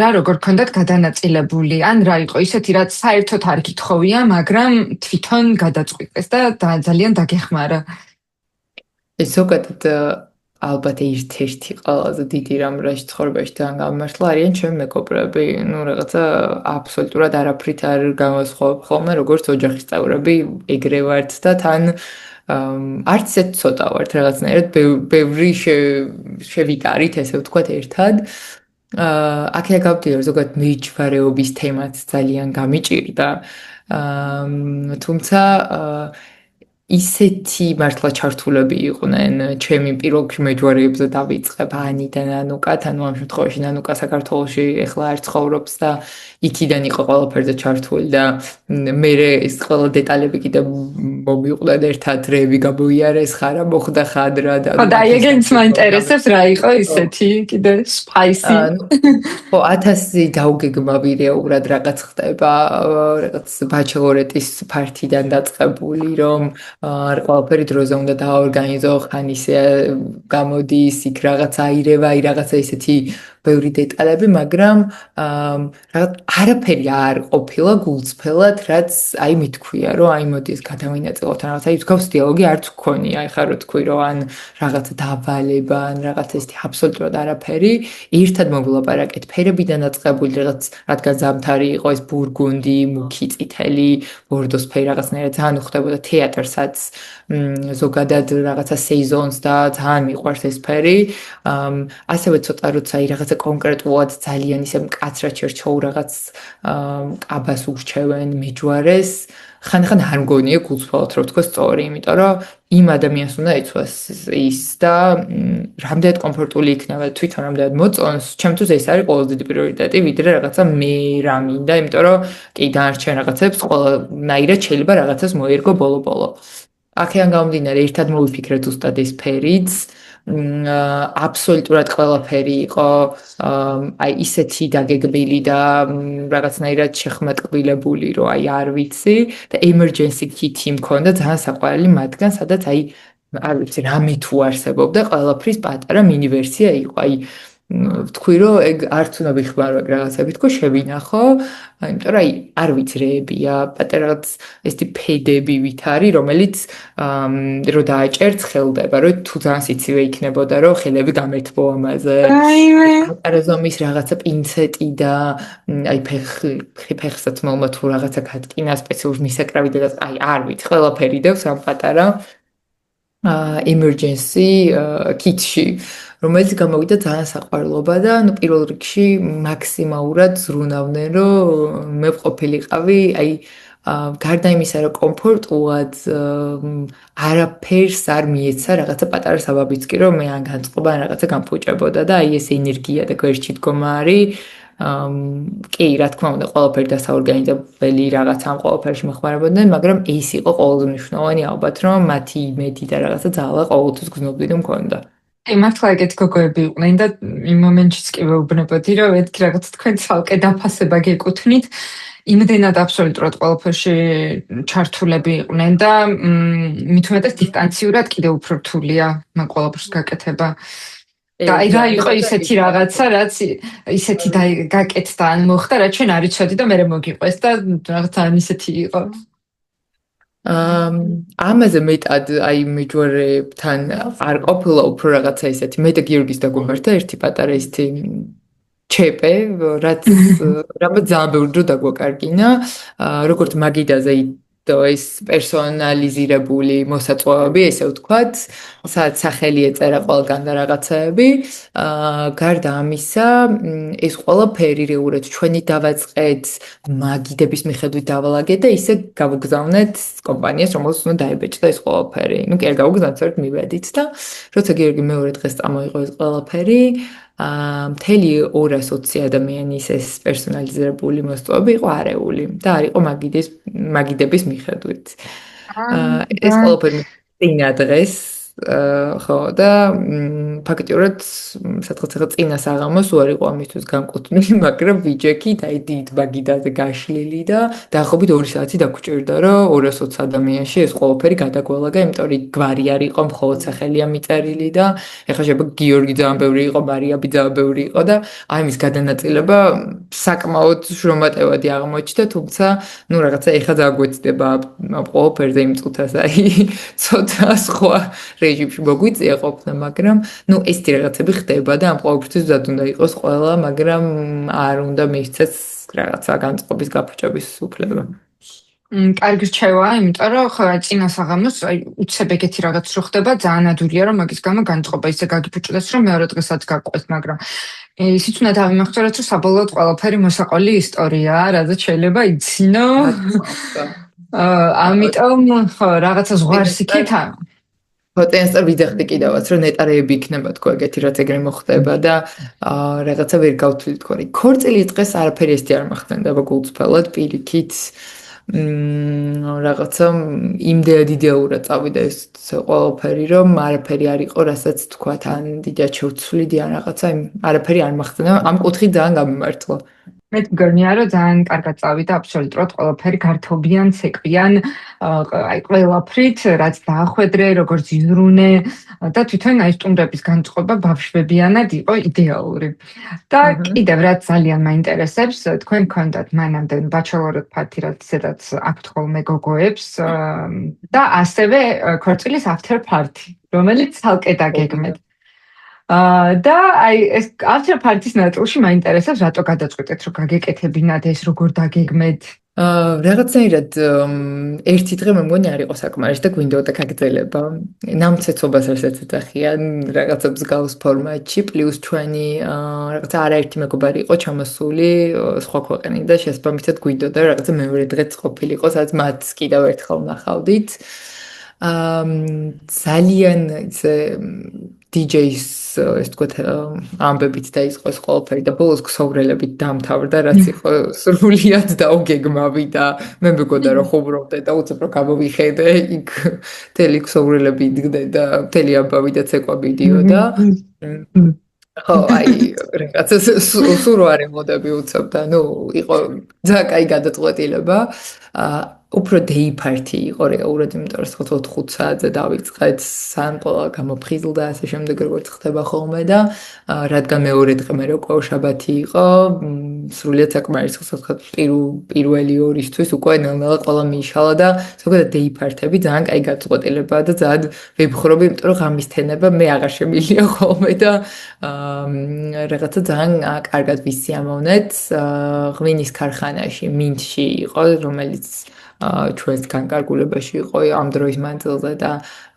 S1: რა როგორ ქონდათ გადანაწილებული ან რა იყო ისეთი რაც საერთოდ არ გითხოვია, მაგრამ თვითონ გადაწყვიტეს და ძალიან დაგეხმარა.
S2: ეს ზოგადად ალბათ ერთ-ერთი ყველაზე დიდი რამ რაც ცხოვრებაში თან გამართლა არიან ჩემი მეგობრები, ნუ რაღაცა აბსოლუტურად არაფრით არ განვასხვავებ ხოლმე, როგორც ოჯახის წევრები ეგრე ვართ და თან არც ისეთ ცოტა ვართ რაღაცნაირად ბევრი შევიკარით, ესე ვთქვათ ერთად. აქ გავდივარ ზოგადად მეჯვარეობის თემაც ძალიან გამიჭირდა. თუმცა ისეთი მართლა ჩართულები იყვნენ ჩემი პირველ მეჯვარეებზე დავიწყებ ანიდან ანუკათ, ანუ ამ შემთხვევაში ანუკა საქართველოში ეხლა არ ცხოვრობს და იქიდან იყო ყველაფერზე ჩართული და მე ეს ყველა დეტალები კიდე მომიყვნენ ერთად რევი გამოიარეს ხარა მოხდა ხადრა და
S1: ხო და ეგენც მაინტერესებს რა იყო ისეთი კიდე სპაისი.
S2: ხო 1000 დაუგეგმავი რეალურად რაღაც ხდება რაღაც ბაჩელორეტის ფართიდან დაწყებული რომ არ ყველაფერი დროზე უნდა დაორგანიზო, ხან ისე გამოდის, იქ რაღაც აირევა, რაღაცა ისეთი ბევრი დეტალები, მაგრამ რაღაც არაფერი არ ყოფილა გულწრფელად, რაც აი მithქვია, რომ აი მოდი ეს გადავინაწილოთ ან რაღაცა, ის დიალოგი არც გქონია, ეხლა რო თქვი, რომ ან რაღაცა დავალება, ან რაღაც ესეთი აბსოლუტურად არაფერი, ერთად მოგვილაპარაკეთ ფერებიდან დაწყებული რაღაც, რადგან ზამთარი იყო ეს ბურგუნდი, მუქი, წითელი, ბორდოსფერი რაღაცნაირად ძალიან უხდებოდა თეატრსაც, ზოგადად რაღაცა სეზონს და ძალიან მიყვარს ეს ფერი. ასევე ცოტა როცა აი რაღაცა კონკრეტულად ძალიან ისე მკაცრად შერჩეულ რაღაც კაბას ურჩევენ მეჯვარეს, ხან არ მგონია გულწრფელად რომ თქვა სწორი, იმიტომ რომ იმ ადამიანს უნდა იცვას ის და რამდენად კომფორტული იქნება თვითონ რამდენად მოწონს, ჩემთვის ეს არის ყველაზე დიდი პრიორიტეტი, ვიდრე რაღაცა მე რა მინდა, იმიტომ რომ კი დანარჩენ რაღაცებს ყველანაირად შეიძლება რაღაცას მოერგო ბოლო-ბოლო. აქედან გამომდინარე, ერთად მოვიფიქრეთ უბრალოდ ეს ფერიც, აბსოლუტურად ყველაფერი იყო აი ისეთი დაგეგმილი და რაღაცნაირად შეხმატკბილებული, რომ აი არ ვიცი და emergency kit-ი მქონდა ძალიან საყვარელი მათგან, სადაც აი არ ვიცი რამე თუ არსებობდა, ყველაფრის პატარა mini ვერსია იყო. აი ვთქვი, რომ ეგ არც უნდა ვიხმარო ეგ რაღაცები, თქო შევინახო, იმიტომ რომ აი არ ვიცი რეებია, პატარა რაღაც ესეთი ფედები ვით არის, რომელიც რო დააჭერთ ხელდება, რომ თუ ძალიან სიცივე იქნებოდა, რომ ხელები გამერთბო ამაზე. პატარა ზომის რაღაცა პინცეტი და აი ფეხსაც მომმა თუ რაღაცა გატკინა სპეციალურ მისაკრავი და აი არ ვიცი, ყველაფერი დევს ამ პატარა emergency kit-ში, რომელიც გამოვიდა ძალიან საყვარლობა და ნუ პირველ რიგში მაქსიმალურად ზრუნავდნენ, რომ მე ყოფილიყავი, აი გარდა იმისა, რომ კომფორტულად არაფერს არ მიეცა რაღაცა პატარა საბაბიც კი, რომ მე ან განწყობა ან რაღაცა გამფუჭებოდა და აი ეს ენერგია და გვერდში დგომა არის კი, რა თქმა უნდა, ყველაფერი დასაორგანიზებელი რაღაცა ამ ყველაფერში მეხმარებოდნენ, მაგრამ ეს იყო ყველაზე მნიშვნელოვანი ალბათ, რომ მათი იმედი და რაღაცა ძალა ყოველთვის გრძნობილი მქონდა.
S1: აი მართლა ეგეთი გოგოები იყვნენ და იმ მომენტშიც კი ვეუბნებოდი, რომ მეთქი რაღაცა თქვენ ცალკე დაფასება გეკუთვნით, იმდენად აბსოლუტურად ყველაფერში ჩართულები იყვნენ და მით უმეტეს დისტანციურად კიდევ უფრო რთულია მაგ ყველაფერს გაკეთება. და აი რა იყო ისეთი რაღაცა, რაც ისეთი გაკეთდა ან მოხდა, რაც ჩვენ არ იცოდი და მე მოგიყვეს და რაღაცა ისეთი იყო.
S2: ამაზე მეტად აი მეჯვარეებთან არ ყოფილა უფრო რაღაცა ისეთი, მე და გიორგის დაგვემართა ერთი პატარა ისეთი ჩეპე, რაც რამაც ძალიან ბევრი დრო დაგვაკარგინა, როგორც მაგიდაზე ეს პერსონალიზირებული მოსაწვევები, ესე ვთქვათ, სადაც სახელი ეწერა ყველგან და რაღაცაები. გარდა ამისა, ეს ყველაფერი რეურად ჩვენი დავაწყეთ, მაგიდების მიხედვით დავალაგეთ და ისე გავგზავნეთ კომპანიას, რომელსაც უნდა დაებეჭდა ეს ყველაფერი. ნუ კი არ გავგზავნეთ, სწორედ მივედით და როცა გიორგი მეორე დღეს წამოიღო ეს ყველაფერი, მთელი 220 ადამიანის ეს პერსონალიზირებული მოსწვევები იყო არეული და არ იყო მაგიდების მიხედვით. ეს ყველაფერი წინა დღეს ხო და ფაქტიურად სადღაც წინა საღამოს უარ იყო ამისთვის განკუთვნილი, მაგრამ ვიჯექით აი დიდ მაგიდაზე გაშლილი და დაახლოებით 2 საათი დაგჭირდა, რომ 220 ადამიანში ეს ყველაფერი გადაგველაგა, იმიტომ რომ გვარი არ იყო, მხოლოდ სახელია მიწერილი და ეხლა შეიძლება გიორგი ძალიან ბევრი იყო, მარიაბი ძალიან ბევრი იყო და აი მის გადანაწილება საკმაოდ შრომატევადი აღმოჩნდა, თუმცა ნუ რაღაცა ეხლა დაგვეცდება ამ ყველაფერზე იმ წუთას აი ცოტა სხვა რეჟიმში მოგვიწია ყოფნა, მაგრამ ნუ ესეთი რაღაცები ხდება და ამ ყოველთვის ზად უნდა იყოს ყველა, მაგრამ არ უნდა მისცეს რაღაცა განწყობის გაფუჭების უფლება.
S1: კარგი რჩევა, იმიტომ რომ ხო წინა საღამოს აი უცებ ეგეთი რაღაც რო ხდება, ძალიან ადვილია რომ მაგის გამო განწყობა ისე გაგიფუჭდეს, რომ მეორე დღესაც გაყვეს, მაგრამ ისიც უნდა დავიმახსოვროთ, რომ საბოლოოდ ყველაფერი მოსაყოლი ისტორიაა, რადგან შეიძლება იცინო. ამიტომ ხო რაღაცა ზღვარს იქით
S2: პოტენციალს ვიძახდი კიდევაც, რომ ნეტარეები იქნება თქო ეგეთი რაც ეგრე მოხდება და რაღაცა ვერ გავთვლით თქო. ქორწილის დღეს არაფერი ესეთი არ მოხდება გულწრფელად, პირიქით რაღაცა იმდენად იდეალურად წავიდა ეს ყველაფერი, რომ არაფერი არ იყო, რასაც თქვათ, ან დიდად შევცვლიდი ან რაღაცა, არაფერი არ მოხდება. ამ კუთხით ძალიან გამიმართლა.
S1: მე მგონია რომ ძალიან კარგად წავიდა აბსოლუტურად ყველაფერი გართობიან, ცეკვიან, აი ყველაფრით, რაც დაახვედრე, როგორც იზრუნე და თვითონ აი სტუმრების განწყობა ბავშვებიანად იყო იდეალური. და კიდევ რაც ძალიან მაინტერესებს, თქვენ გქონდათ მანამდე ბაჩელორად ფართი, სადაც აქვთ ხოლმე გოგოებს და ასევე ქორწილის after party, რომელიც ცალკე დაგეგმეთ. და აი ეს after party-ის ნაწილში მაინტერესებს, რატო გადაწყვეტეთ, რომ გაგეკეთებინათ ეს, როგორ დაგეგმეთ?
S2: რაღაცნაირად ერთი დღე მე მგონი არ იყო საკმარისი და გვინდოდა გაგრძელება. ნამცეცობას რასაც ეძახიან, რაღაცა მსგავს ფორმატში, პლუს ჩვენი რაღაცა არაერთი მეგობარი იყო ჩამოსული სხვა ქვეყნიდან და შესაბამისად გვინდოდა რაღაცა მეორე დღეც ყოფილიყო, სადაც მათ კიდევ ერთხელ ნახავდით. ძალიან ისე DJ-ს ეს თქვათ ამბებით დაიწყო ეს ყველაფერი და ბოლოს ქსოვრელებით დამთავრდა, რაც იყო სრულიად დაუგეგმავი და მე მეგონა რომ ხუბრობდე და უცებ რომ გამოვიხედე, იქ მთელი ქსოვრელები იდგნენ და მთელი ამბავი და ცეკვა მიდიოდა. ხო, აი, რაღაცა სულ არ ემოდები უცებ და ნუ იყო ძალიან კაი გადაწყვეტილება. უფრო day party იყო რეალურად, იმიტომ რომ სხვა 4 საათზე დავიწყეთ, სამ ყველა გამოფხიზლდა, ასე შემდეგ როგორც ხდება ხოლმე და რადგან მეორე დღე მე უკვე შაბათი იყო, სრულიად საკმარისი ხო პირველი ორისთვის უკვე ნელ-ნელა ყველა მიიშალა და ზოგადად day party-ები ძალიან კაი გადაწყვეტილებაა და ძალიან ვებხრობი, იმიტომ რომ ღამისთენება მე აღარ შემილია ხოლმე და რაღაცა ძალიან კარგად ვისიამოვნეთ. ღვინის ქარხანაში, მინთში იყო, რომელიც ჩვენს განკარგულებაში იყო ამ დროის მანძილზე და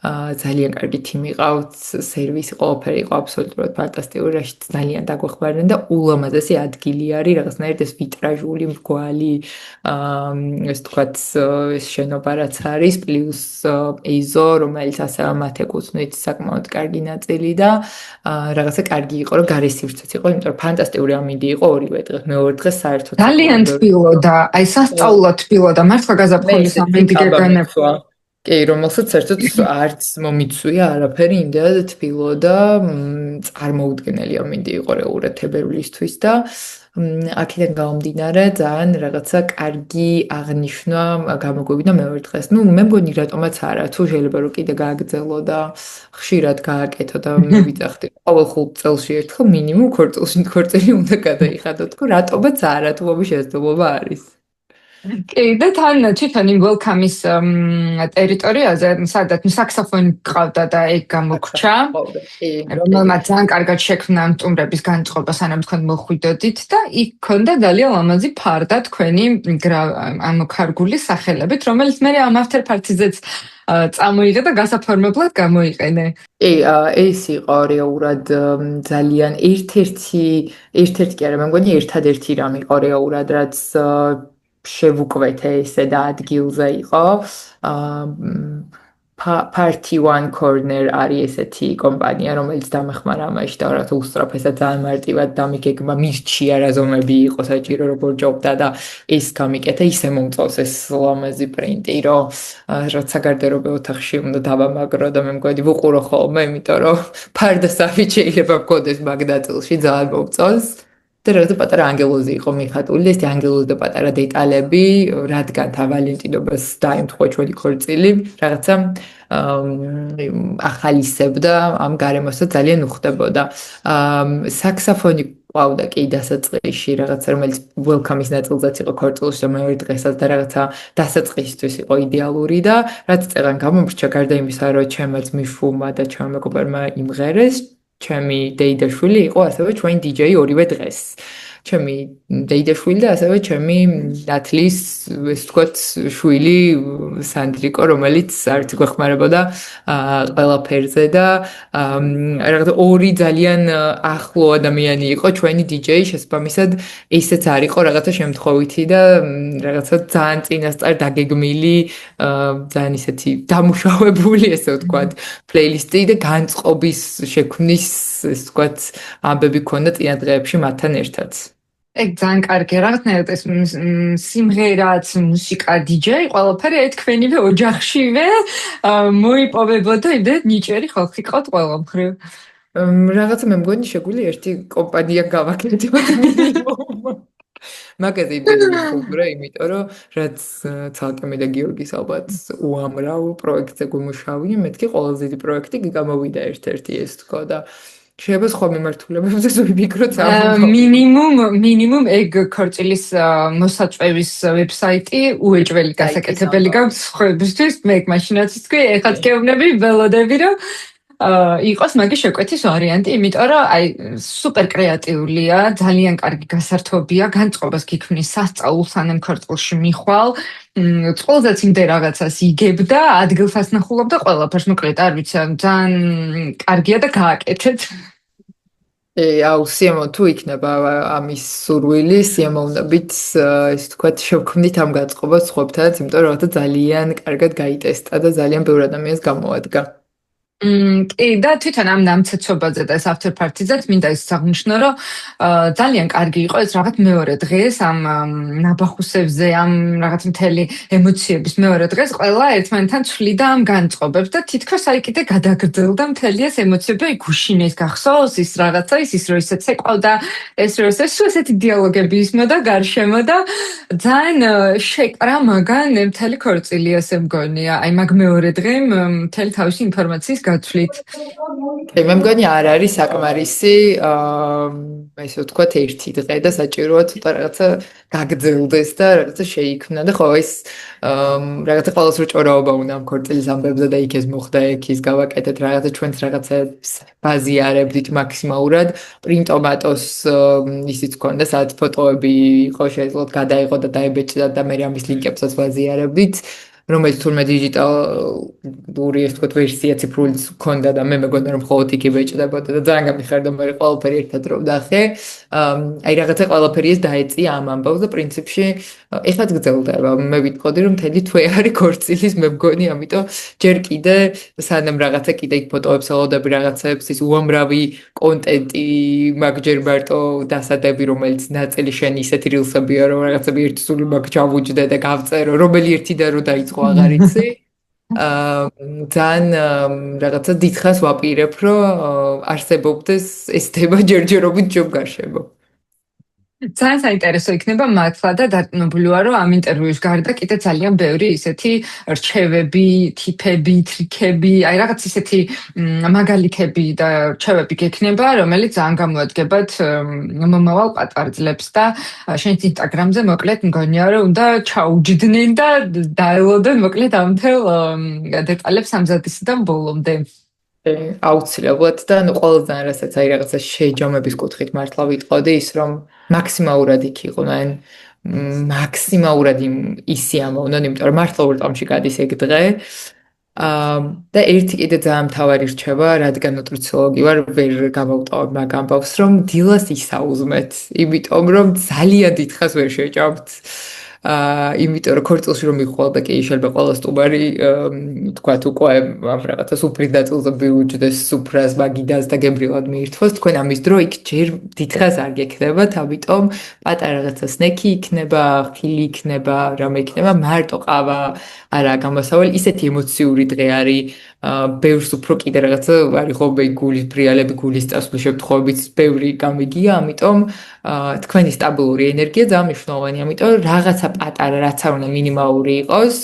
S2: ძალიან კარგი თიმი ყავთ, სერვისი ყველაფერი იყო აბსოლუტურად ფანტასტიკური, რაშიც ძალიან დაგვეხმარნენ და ულამაზესი ადგილი არის, რაღაცნაირად ეს ვიტრაჟული მრგვალი, ეს თქვათ ეს შენობა რაც არის, პლუს ეზო, რომელიც ასევე მათ ეკუთვნით საკმაოდ კარგი ნაწილი და რაღაცა კარგი იყო, რომ გარესივცეც იყო, იმიტომ რომ ფანტასტიკური ამინდი იყო ორივე დღე, მეორე დღე საერთოდ
S1: ძალიან თბილოდა, აი სასწაულად თბილოდა, მართლა გაზაფხულის ამინდი გეგანებდა.
S2: კი, რომელსაც საერთოდ არც მომიცვია არაფერი, იმდენად თბილოდა, წარმოუდგენელი ამინდი იყო რეალურად თებერვლისთვის და აქედან გამომდინარე ძალიან რაღაცა კარგი აღნიშვნა გამოგვივიდა მეორე დღეს. ნუ მე მგონი რატომაც არა, თუ შეიძლება რომ კიდე გააგრძელო და ხშირად გააკეთო და მე ვიძახდი ყოველ 5 წელში ერთხელ მინიმუმ ქორწილი უნდა გადაიხადო. თქო რატომაც არა, თუ მომი შესაძლებლობა არის.
S1: კი, და თან თვითონ იმ welcome-ის ტერიტორიაზე, სადაც საქსოფონი ყავდა და ეგ გამოგრჩა, რომელმაც ძალიან კარგად შექმნა სტუმრების განწყობა, სანამ თქვენ მოხვიდოდით და იქ ქონდა ძალიან ლამაზი ფარდა თქვენი ამ ქარგული სახელებით, რომელიც მე ამ after party-ზეც წამოიღე და გასაფორმებლად გამოიყენე.
S2: კი, ეს იყო რეალურად ძალიან ერთ-ერთი კი არა, მე მგონი ერთადერთი რამ იყო რეალურად, რაც შევუკვეთე ესე და ადგილზე იყო. Party One Corner არის ესეთი კომპანია, რომელიც დამეხმარა ამაში და რა თქმა უნდა უსწრაფესა ძალიან მარტივად დამიგეგმა, მირჩია რა ზომები იყო საჭირო როგორ ჯობდა და ეს გამიკეთა ისე მომწონს ეს ლამაზი პრინტი, რომ რაც საგარდერობო ოთახში უნდა დავამაგრო და მე მგონი ვუყურო ხოლმე, იმიტომ რომ ფარდასავით შეიძლება მქონდეს მაგ ნაწილში ძალიან მომწონს. და რაღაცა პატარა ანგელოზი იყო მიხატული და ეს ანგელოზი და პატარა დეტალები, რადგან ვალენტინობას დაემთხვა ჩვენი ქორწილი, რაღაცა ახალისებდა ამ გარემოს და ძალიან უხდებოდა. საქსოფონი ყავდა კი დასაწყისში, რაღაცა რომელიც welcome-ის ნაწილზეც იყო ქორწილში და მეორე დღესაც და რაღაცა დასაწყისისთვის იყო იდეალური და რაც წეგან გამომრჩა გარდა იმისა, რომ ჩემმა ძმისშვილმა და ჩემმა მეგობარმა იმღერეს ჩემი დეიდაშვილი იყო ასევე ჩვენი DJ ორივე დღეს. ჩემი დეიდაშვილი და ასევე ჩემი ნათლის, ეს ვთქვათ, შვილი სანდრიკო, რომელიც არც გვეხმარებოდა ყველაფერზე და რაღაცა ორი ძალიან ახლო ადამიანი იყო ჩვენი DJ, შესაბამისად ესეც არ იყო რაღაცა შემთხვევითი და რაღაცა ძალიან წინასწარ დაგეგმილი, ძალიან ისეთი დამუშავებული, ესე ვთქვათ, პლეილისტი და განწყობის შექმნის, ეს ვთქვათ, ამბები ქონდა წინა დღეებში მათთან ერთად.
S1: ეგ ძალიან კარგი, რაღაცნაირად ეს სიმღერაც, მუსიკა, DJ, ყველაფერი აი თქვენივე ოჯახშივე მოიპოვებოდა, იმდენად ნიჭიერი ხალხი ყავთ ყველა მხრივ.
S2: რაღაცა მე მგონი შეგვიძლია ერთი კომპანია გავაკეთოთ მინიმუმ. მაგაზე იმდენი ვიხუბრე, იმიტომ რომ რაც ცალკე და გიორგის ალბათ უამრავ პროექტზე გუმუშავია, მეთქი ყველაზე დიდი პროექტი გამოვიდა ერთ-ერთი ეს თქო და შეიძლება სხვა მიმართულებებზე ვიფიქროთ ამ
S1: მინიმუმ ეგ ქორწილის მოსაწვევის ვებსაიტი უეჭველი გასაკეთებელი გაქვს სხვებისთვის, მე მაშინაც თქვი, ეხლა გეუბნები ველოდები რომ იყოს მაგის შეკვეთის ვარიანტი, იმიტომ რომ აი სუპერ კრეატიულია, ძალიან კარგი გასართობია, განწყობას გიქმნის სასწაულს ან ქორწილში მიხვალ, წყვილზეც იმდე რაღაცას იგებდა, ადგილსაც ნახულობდა ყველაფერს, მოკლედ არ ვიცი, ძალიან კარგია და გააკეთეთ.
S2: აუ სიამო თუ იქნება ამის სურვილი, სიამოვნებით ესე ვთქვათ, შევქმნით ამ განწყობას სხვებთანაც, იმიტომ რომ რაღაცა ძალიან კარგად გაიტესტა და ძალიან ბევრ ადამიანს გამოადგა.
S1: კი და თვითონ ამ ნამცეცობაზე და ეს after party-ზეც მინდა ის აღნიშნო, რომ ძალიან კარგი იყო ეს რაღაც მეორე დღეს ამ ნაბახუსებზე, ამ რაღაც მთელი ემოციების მეორე დღეს ყველა ერთმანეთთან ცვლიდა ამ განწყობებს და თითქოს აი კიდე გადაგრძელდა მთელი ეს ემოციები, აი გუშინეს გახსოვს ის რაღაცა, ის რომ ისეც ეყავდა, ეს რომ ესეთი დიალოგები ისმოდა გარშემო და ძალიან შეკრა მაგან მთელი ქორწილი ასე მგონია. აი მაგ მეორე დღე მთელი თავისი ინფორმაციის გაცვლით.
S2: მე მგონი არ არის საკმარისი, ესე ვთქვათ, ერთი დღე და საჭიროა ცოტა რაღაცა გაგრძელდეს და რაღაცა შეიქმნა და ხო ეს რაღაცა ყოველს რო ჭორაობა უნდა ამ ქორწილის ამბებზე და იქ ეს მოხდა, იქ ის გავაკეთეთ რაღაცა ჩვენც რაღაცებს ბაზიარებდით მაქსიმალურად. პრინტომატოს ისიც ქონდა, სადაც ფოტოები იყო, შეიძლება გადაიღო და დაებეჭდა და მე ამის ლინკებსაც ბაზიარებდით. რომელიც თურმე დიჯიტალური ეს თქო ვერსია ციფრულიც ქონდა და მე მეგონა რომ მხოლოდ იქ იბეჭდებოდა და ძალიან გამიხარდა მე ყველაფერი ერთად რომ დახე. აი რაღაცა ყველაფერი ეს დაეწია ამ ამბავს და პრინციპში ეხლაც გრძელდება. მე ვიტყოდი რომ მთელი თვე არის ქორწილის მე მგონი, ამიტომ ჯერ კიდე სანამ რაღაცა კიდე იქ ფოტოებს ელოდები რაღაცებს ის უამრავი კონტენტი მაგ ჯერ მარტო დასადები რომელიც ნაწილი შენ ისეთი რილსებია რომ რაღაცები ერთ სული მაგ ჩავუჯდე და გავწერო რომელი ერთი და რო დაიწყო აღარ იცი. ძალიან რაღაცა დიდხანს ვაპირებ რომ არსებობდეს ეს თემა ჯერჯერობით ჯობ გარშემო.
S1: ძალიან საინტერესო იქნება მართლა და დარწმუნებული ვარ, რომ ამ ინტერვიუს გარდა კიდე ძალიან ბევრი ისეთი რჩევები, ტიპები, ტრიკები, აი რაღაც ისეთი მაგალითები და რჩევები გექნება, რომელიც ძალიან გამოადგებათ მომავალ პატარძლებს და შენს ინსტაგრამზე მოკლედ მგონია, რომ უნდა ჩაუჯდნენ და დაელოდონ მოკლედ ამ მთელ დეტალებს ამზადისიდან ბოლომდე.
S2: აუცილებლად და ნუ ყველაზე რასაც აი რაღაცა შეჯამების კუთხით მართლა ვიტყოდი ის რომ მაქსიმალურად იქ იყვნენ მაქსიმალურად ისი ამოვნონ იმიტომ რომ მართლა ურტყამში გადის ეგ დღე და ერთი კიდე ძალიან მთავარი რჩება რადგან ნუტრიციოლოგი ვარ ვერ გამოვტოვებ მაგ ამბავს რომ დილას ისაუზმეთ იმიტომ რომ ძალიან დიდხანს ვერ შეჭამთ იმიტომ რომ ქორწილში რომ მიხვალ და კი შეიძლება ყველა სტუმარი თქვათ უკვე ამ რაღაცას უფრით დაწილზე მიუჯდეს სუფრას მაგიდას და გემრიელად მიირთვას თქვენ ამის დრო იქ ჯერ დიდხანს არ გექნებათ ამიტომ პატარა რაღაცა სნექი იქნება ხილი იქნება რამე იქნება მარტო ყავა არა გამოსავალი ისეთი ემოციური დღე არის ბევრს უფრო კიდე რაღაცა არის ხოლმე გულის ფრიალები გულის წასვლის შემთხვევებით ბევრი გამიგია ამიტომ თქვენი სტაბილური ენერგია ძალიან მნიშვნელოვანია ამიტომ რაღაცა პატარა რაც არ უნდა მინიმალური იყოს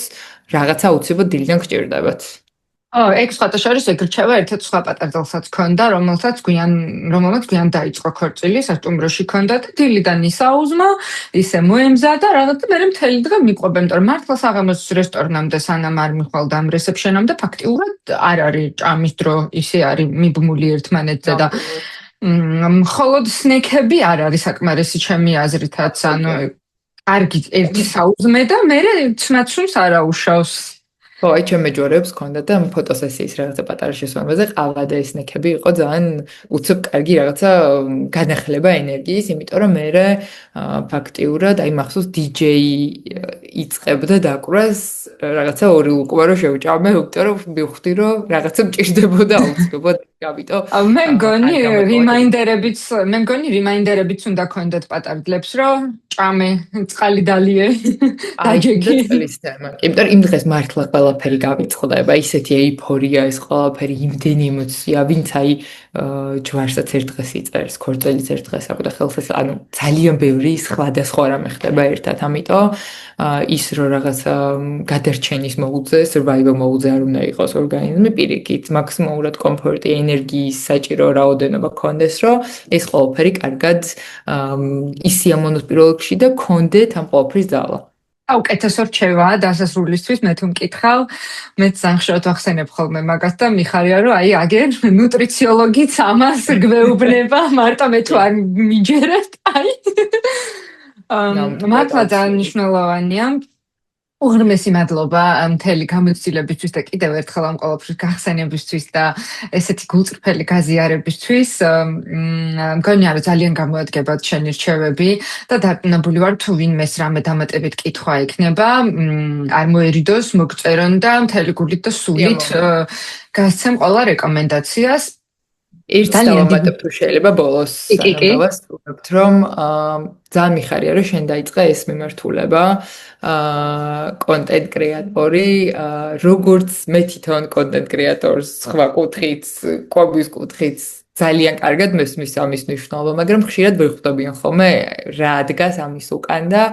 S2: რაღაცა უცებად დილიდან გჭირდებათ
S1: ეგ სხვათა შორის ეგ რჩება ერთ-ერთ სხვა პატარძალსაც ქონდა რომელსაც გვიან დაიწყო ქორწილი სასტუმროში ქონდა და დილიდან ისაუზმა ისე მოემზადა რაღაცა მე მთელი დღე მიყვება იმიტომ რომ მართლა საღამოს რესტორნამდე სანამ არ მიხვალდა ამ რეცეპშენამდე ფაქტიურად არ არის ჭამის დრო ისე არის მიბმული ერთმანეთზე და მხოლოდ სნექები არ არის საკმარისი ჩემი აზრითაც ანუ კარგი ერთი საუზმე და მე ცნაცუნს არ აუშავს
S2: ხო, აი ჩემ მეჯორებს ქონდა და ფოტოსესიის რაღაცა პატარა შესვენებაზე ყავა და სნექები იყო ძალიან უცებ კარგი რაღაცა განახლება ენერგიის, იმიტომ რომ მე ფაქტიურად აი მახსოვს DJ-ი იწყებდა დაკვრას რაღაცა ორი უკუმა რომ შევჭამე, იმიტომ რომ მივხვდი რომ რაღაცა მჭირდებოდა აუცილებლად გავიტო
S1: მე მგონი
S2: არ გამოტოვოთ.
S1: რიმაინდერებიც უნდა გქონდეთ პატარდლებს, რომ ჭამე, წყალი დალიე,
S2: აი,
S1: დაჯეგი.
S2: და წლის თემა. იმიტომ იმ დღეს მართლა ყველაფერი გავიწყდება, ისეთი ეიფორია ეს ყველაფერი, იმდენი ემოცია, ვინც აი ჯვარსაც ერთ დღეს იწერს, ქორწილიც ერთ დღეს აქვს და ხელსაც, ანუ ძალიან ბევრი სხვადასხვა რამე ხდება ერთად, ამიტომ ის რომ რაღაცა გადარჩენის მოუძე, survival modeზე არ უნდა იყოს ორგანიზმი, პირიქით, მაქსიმალურად კომფორტი, ენერგიის საჭირო რაოდენობა გქონდეს, რომ ეს ყველაფერი კარგად ისიამოვნოს პირველ რიგში და გქონდეთ ამ ყველაფრის ძალა.
S1: საუკეთესო რჩევაა დასასრულისთვის, მე თუ მკითხავ, მეც სამხშოთ ვახსენებ ხოლმე მაგას და მიხარია, რომ აი აგერ ნუტრიციოლოგიც ამას გვეუბნება, მარტო მე თუ არ მიჯერებთ, აი. მართლა ძალიან მნიშვნელოვანია. უღრმესი მადლობა მთელი გამოცდილებისთვის და კიდევ ერთხელ ამ ყველაფრის გახსენებისთვის და ესეთი გულწრფელი გაზიარებისთვის. მგონია რომ ძალიან გამოადგებათ შენი რჩევები და დარწმუნებული ვარ თუ ვინმეს რამე დამატებით კითხვა ექნება, არ მოერიდოს, მოგწერონ და მთელი გულით და სულით გასცემ ყველა რეკომენდაციას.
S2: ერთს დავამატებ თუ შეიძლება ბოლოს დავასრულებთ, რომ ძალიან მიხარია რომ შენ დაიწყე ეს მიმართულება, კონტენტ კრეატორი, როგორც მე თვითონ კონტენტ კრეატორს სხვა კუთხით, კვების კუთხით ძალიან კარგად მესმის ამის მნიშვნელობა, მაგრამ ხშირად ვიხვდებიან ხოლმე რა ადგას ამის უკან და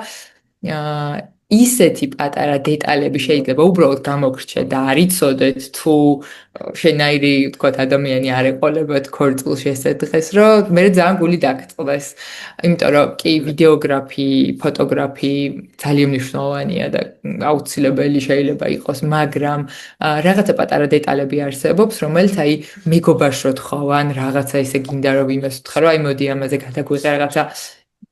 S2: ისეთი პატარა დეტალები შეიძლება უბრალოდ გამოგრჩე და არ იცოდეთ თუ შენაირი ვთქვათ ადამიანი არ ეყოლებათ ქორწილში ესეთ დღეს, რომ მე ძალიან გული დაგწყდეს. იმიტომ რომ კი ვიდეოგრაფი, ფოტოგრაფი ძალიან მნიშვნელოვანია და აუცილებელი შეიძლება იყოს, მაგრამ რაღაცა პატარა დეტალები არსებობს, რომელიც აი მეგობარს რო თხოვან, რაღაცა ესე გინდა რომ იმას ვთქვა, რომ აი მოდი ამაზე გადაგვიღე რაღაცა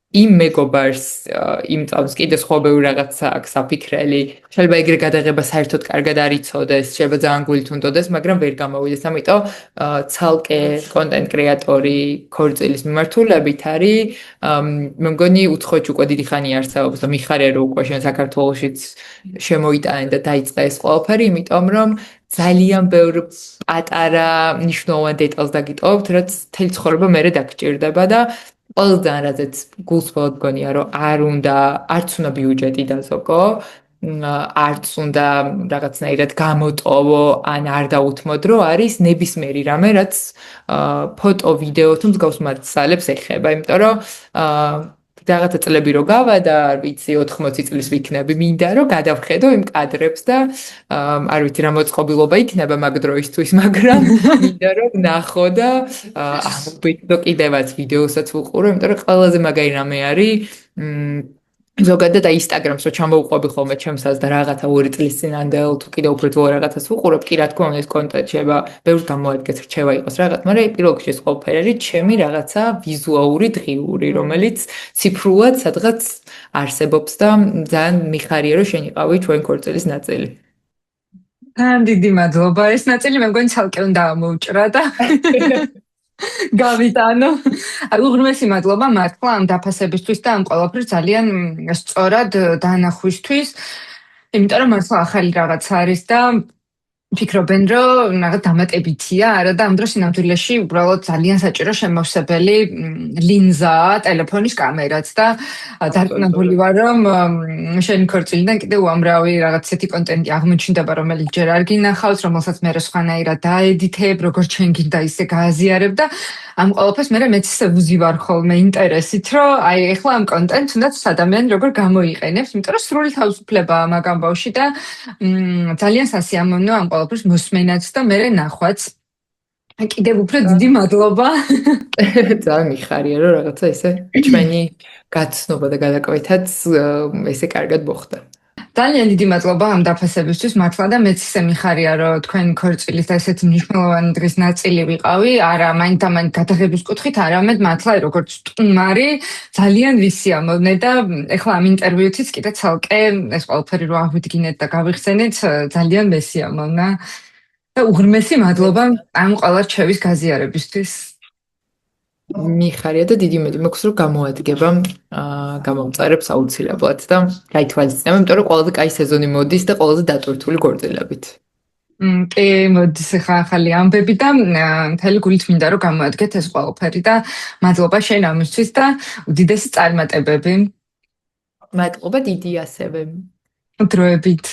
S2: იმ მეგობარს იმ წამს კიდე სხვა ბევრი რაღაცა აქვს საფიქრელი. შეიძლება ეგრე გადაღება საერთოდ კარგად არ იცოდეს, შეიძლება ძალიან გულით უნდოდეს, მაგრამ ვერ გამოვიდეს. ამიტომ ცალკე კონტენტ კრეატორი ქორწილის მიმართულებით არის, მე მგონი უცხოეთში უკვე დიდი ხანი არსებობს და მიხარია რომ უკვე შენ საქართველოშიც შემოიტანე და დაიწყე ეს ყველაფერი, იმიტომ რომ ძალიან ბევრ პატარა მნიშვნელოვან დეტალს დაგიტოვებთ, რაც მთელი ცხოვრება მერე დაგჭირდება და ყველგან რაზეც გულს მოგონია რომ არც უნდა ბიუჯეტი დაზოგო, არც უნდა რაღაცნაირად გამოტოვო ან არ დაუთმოდ, რომ არის ნებისმიერი რამე, რაც ფოტო, ვიდეო თუ მსგავს მასალებს ეხება, იმიტომ რომ რაღაცა წლები რო გავადა, არ ვიცი 80 წლის ვიქნები, მინდა რომ გადავხედო იმ კადრებს და არ ვიცი რა მოწყობილობა იქნება მაგ დროისთვის, მაგრამ მინდა რომ ნახო და ამბეთო კიდევაც ვიდეოსაც ვუყურო, იმიტომ რომ ყველაზე მაგარი რამე არის ზოგადად და Instagram-ს რო ჩამოვყვები ხოლმე ჩემსაც და რაღაცა 2 წლის წინანდელ თუ კიდე უფრო ძველ რაღაცას ვუყურებ, კი რა თქმა უნდა ეს კონტენტ შეიძლება ბევრ გამოადგეს რჩევა იყოს რაღაც, მაგრამ პირველ რიგში ეს ყველაფერი არის ჩემი რაღაცა ვიზუალური დღიური, რომელიც ციფრულად სადღაც არსებობს და ძალიან მიხარია რომ შენ იყავი ჩვენ ქორწილის ნაწილი.
S1: დიდი მადლობა. ეს ნაწილი მე მგონი ცალკე უნდა მოუჭრა და გავიტანო. უღრმესი მადლობა მართლა ამ დაფასებისთვის და ამ ყველაფრის ძალიან სწორად დანახვისთვის. იმიტომ რომ მართლა ახალი რაღაც არის და ფიქრობენ რომ რაღაც დამატებითია, არა და ამ დროს სინამდვილეში უბრალოდ ძალიან საჭირო შემავსებელი ლინზაა, ტელეფონის კამერაც და დარწმუნებული ვარ რომ შენი ქორწილიდან კიდე უამრავი რაღაც ისეთი კონტენტი აღმოჩნდება, რომელიც ჯერ არ გინახავს, რომელსაც მე სხვანაირად დაედიტებ, როგორც შენ გინდა ისე გააზიარებ და ამ ყველაფერს მე მეც ისე ვუზივარ ხოლმე ინტერესით, რომ აი ეხლა ამ კონტენტს უნდა ადამიანი როგორ გამოიყენებს, იმიტომ რომ სრული თავისუფლებაა მაგ ამბავში და ძალიან სასიამოვნო ამ ყველაფერს მოსმენაც და მე ნახვაც. კიდევ უფრო დიდი მადლობა.
S2: ძალიან მიხარია რომ რაღაცა ესე ჩვენი გაცნობა და გადაკვეთაც ესე კარგად მოხდა.
S1: ძალიან დიდი მადლობა ამ დაფასებისთვის მართლა და მეც ისე მიხარია რომ თქვენ ქორწილის და ესეთი მნიშვნელოვანი დღის ნაწილი ვიყავი, არა მაინც გადაღების კუთხით, არამედ მართლა როგორც სტუმარი ძალიან ვისიამოვნე და ეხლა ამ ინტერვიუთიც კიდე ცალკე ეს ყველაფერი რო აღვიდგინეთ და გავიხსენეთ, ძალიან მესიამოვნა და უღრმესი მადლობა ამ ყველა რჩევის გაზიარებისთვის.
S2: მიხარია და დიდი მეტი მაქვს რომ გამოადგება გამომწერებს აუცილებლად და გაითვალისწინებ, იმიტომ რომ ყველაზე კაი სეზონი მოდის და ყველაზე დატვირთული ქორწილებით.
S1: კი, მოდის ახლა ახალი ამბები და მთელი გულით მინდა რომ გამოადგეთ ეს ყველაფერი და მადლობა შენ ამისთვის და უდიდესი წარმატებები.
S2: მადლობა დიდი ასევე.
S1: დროებით.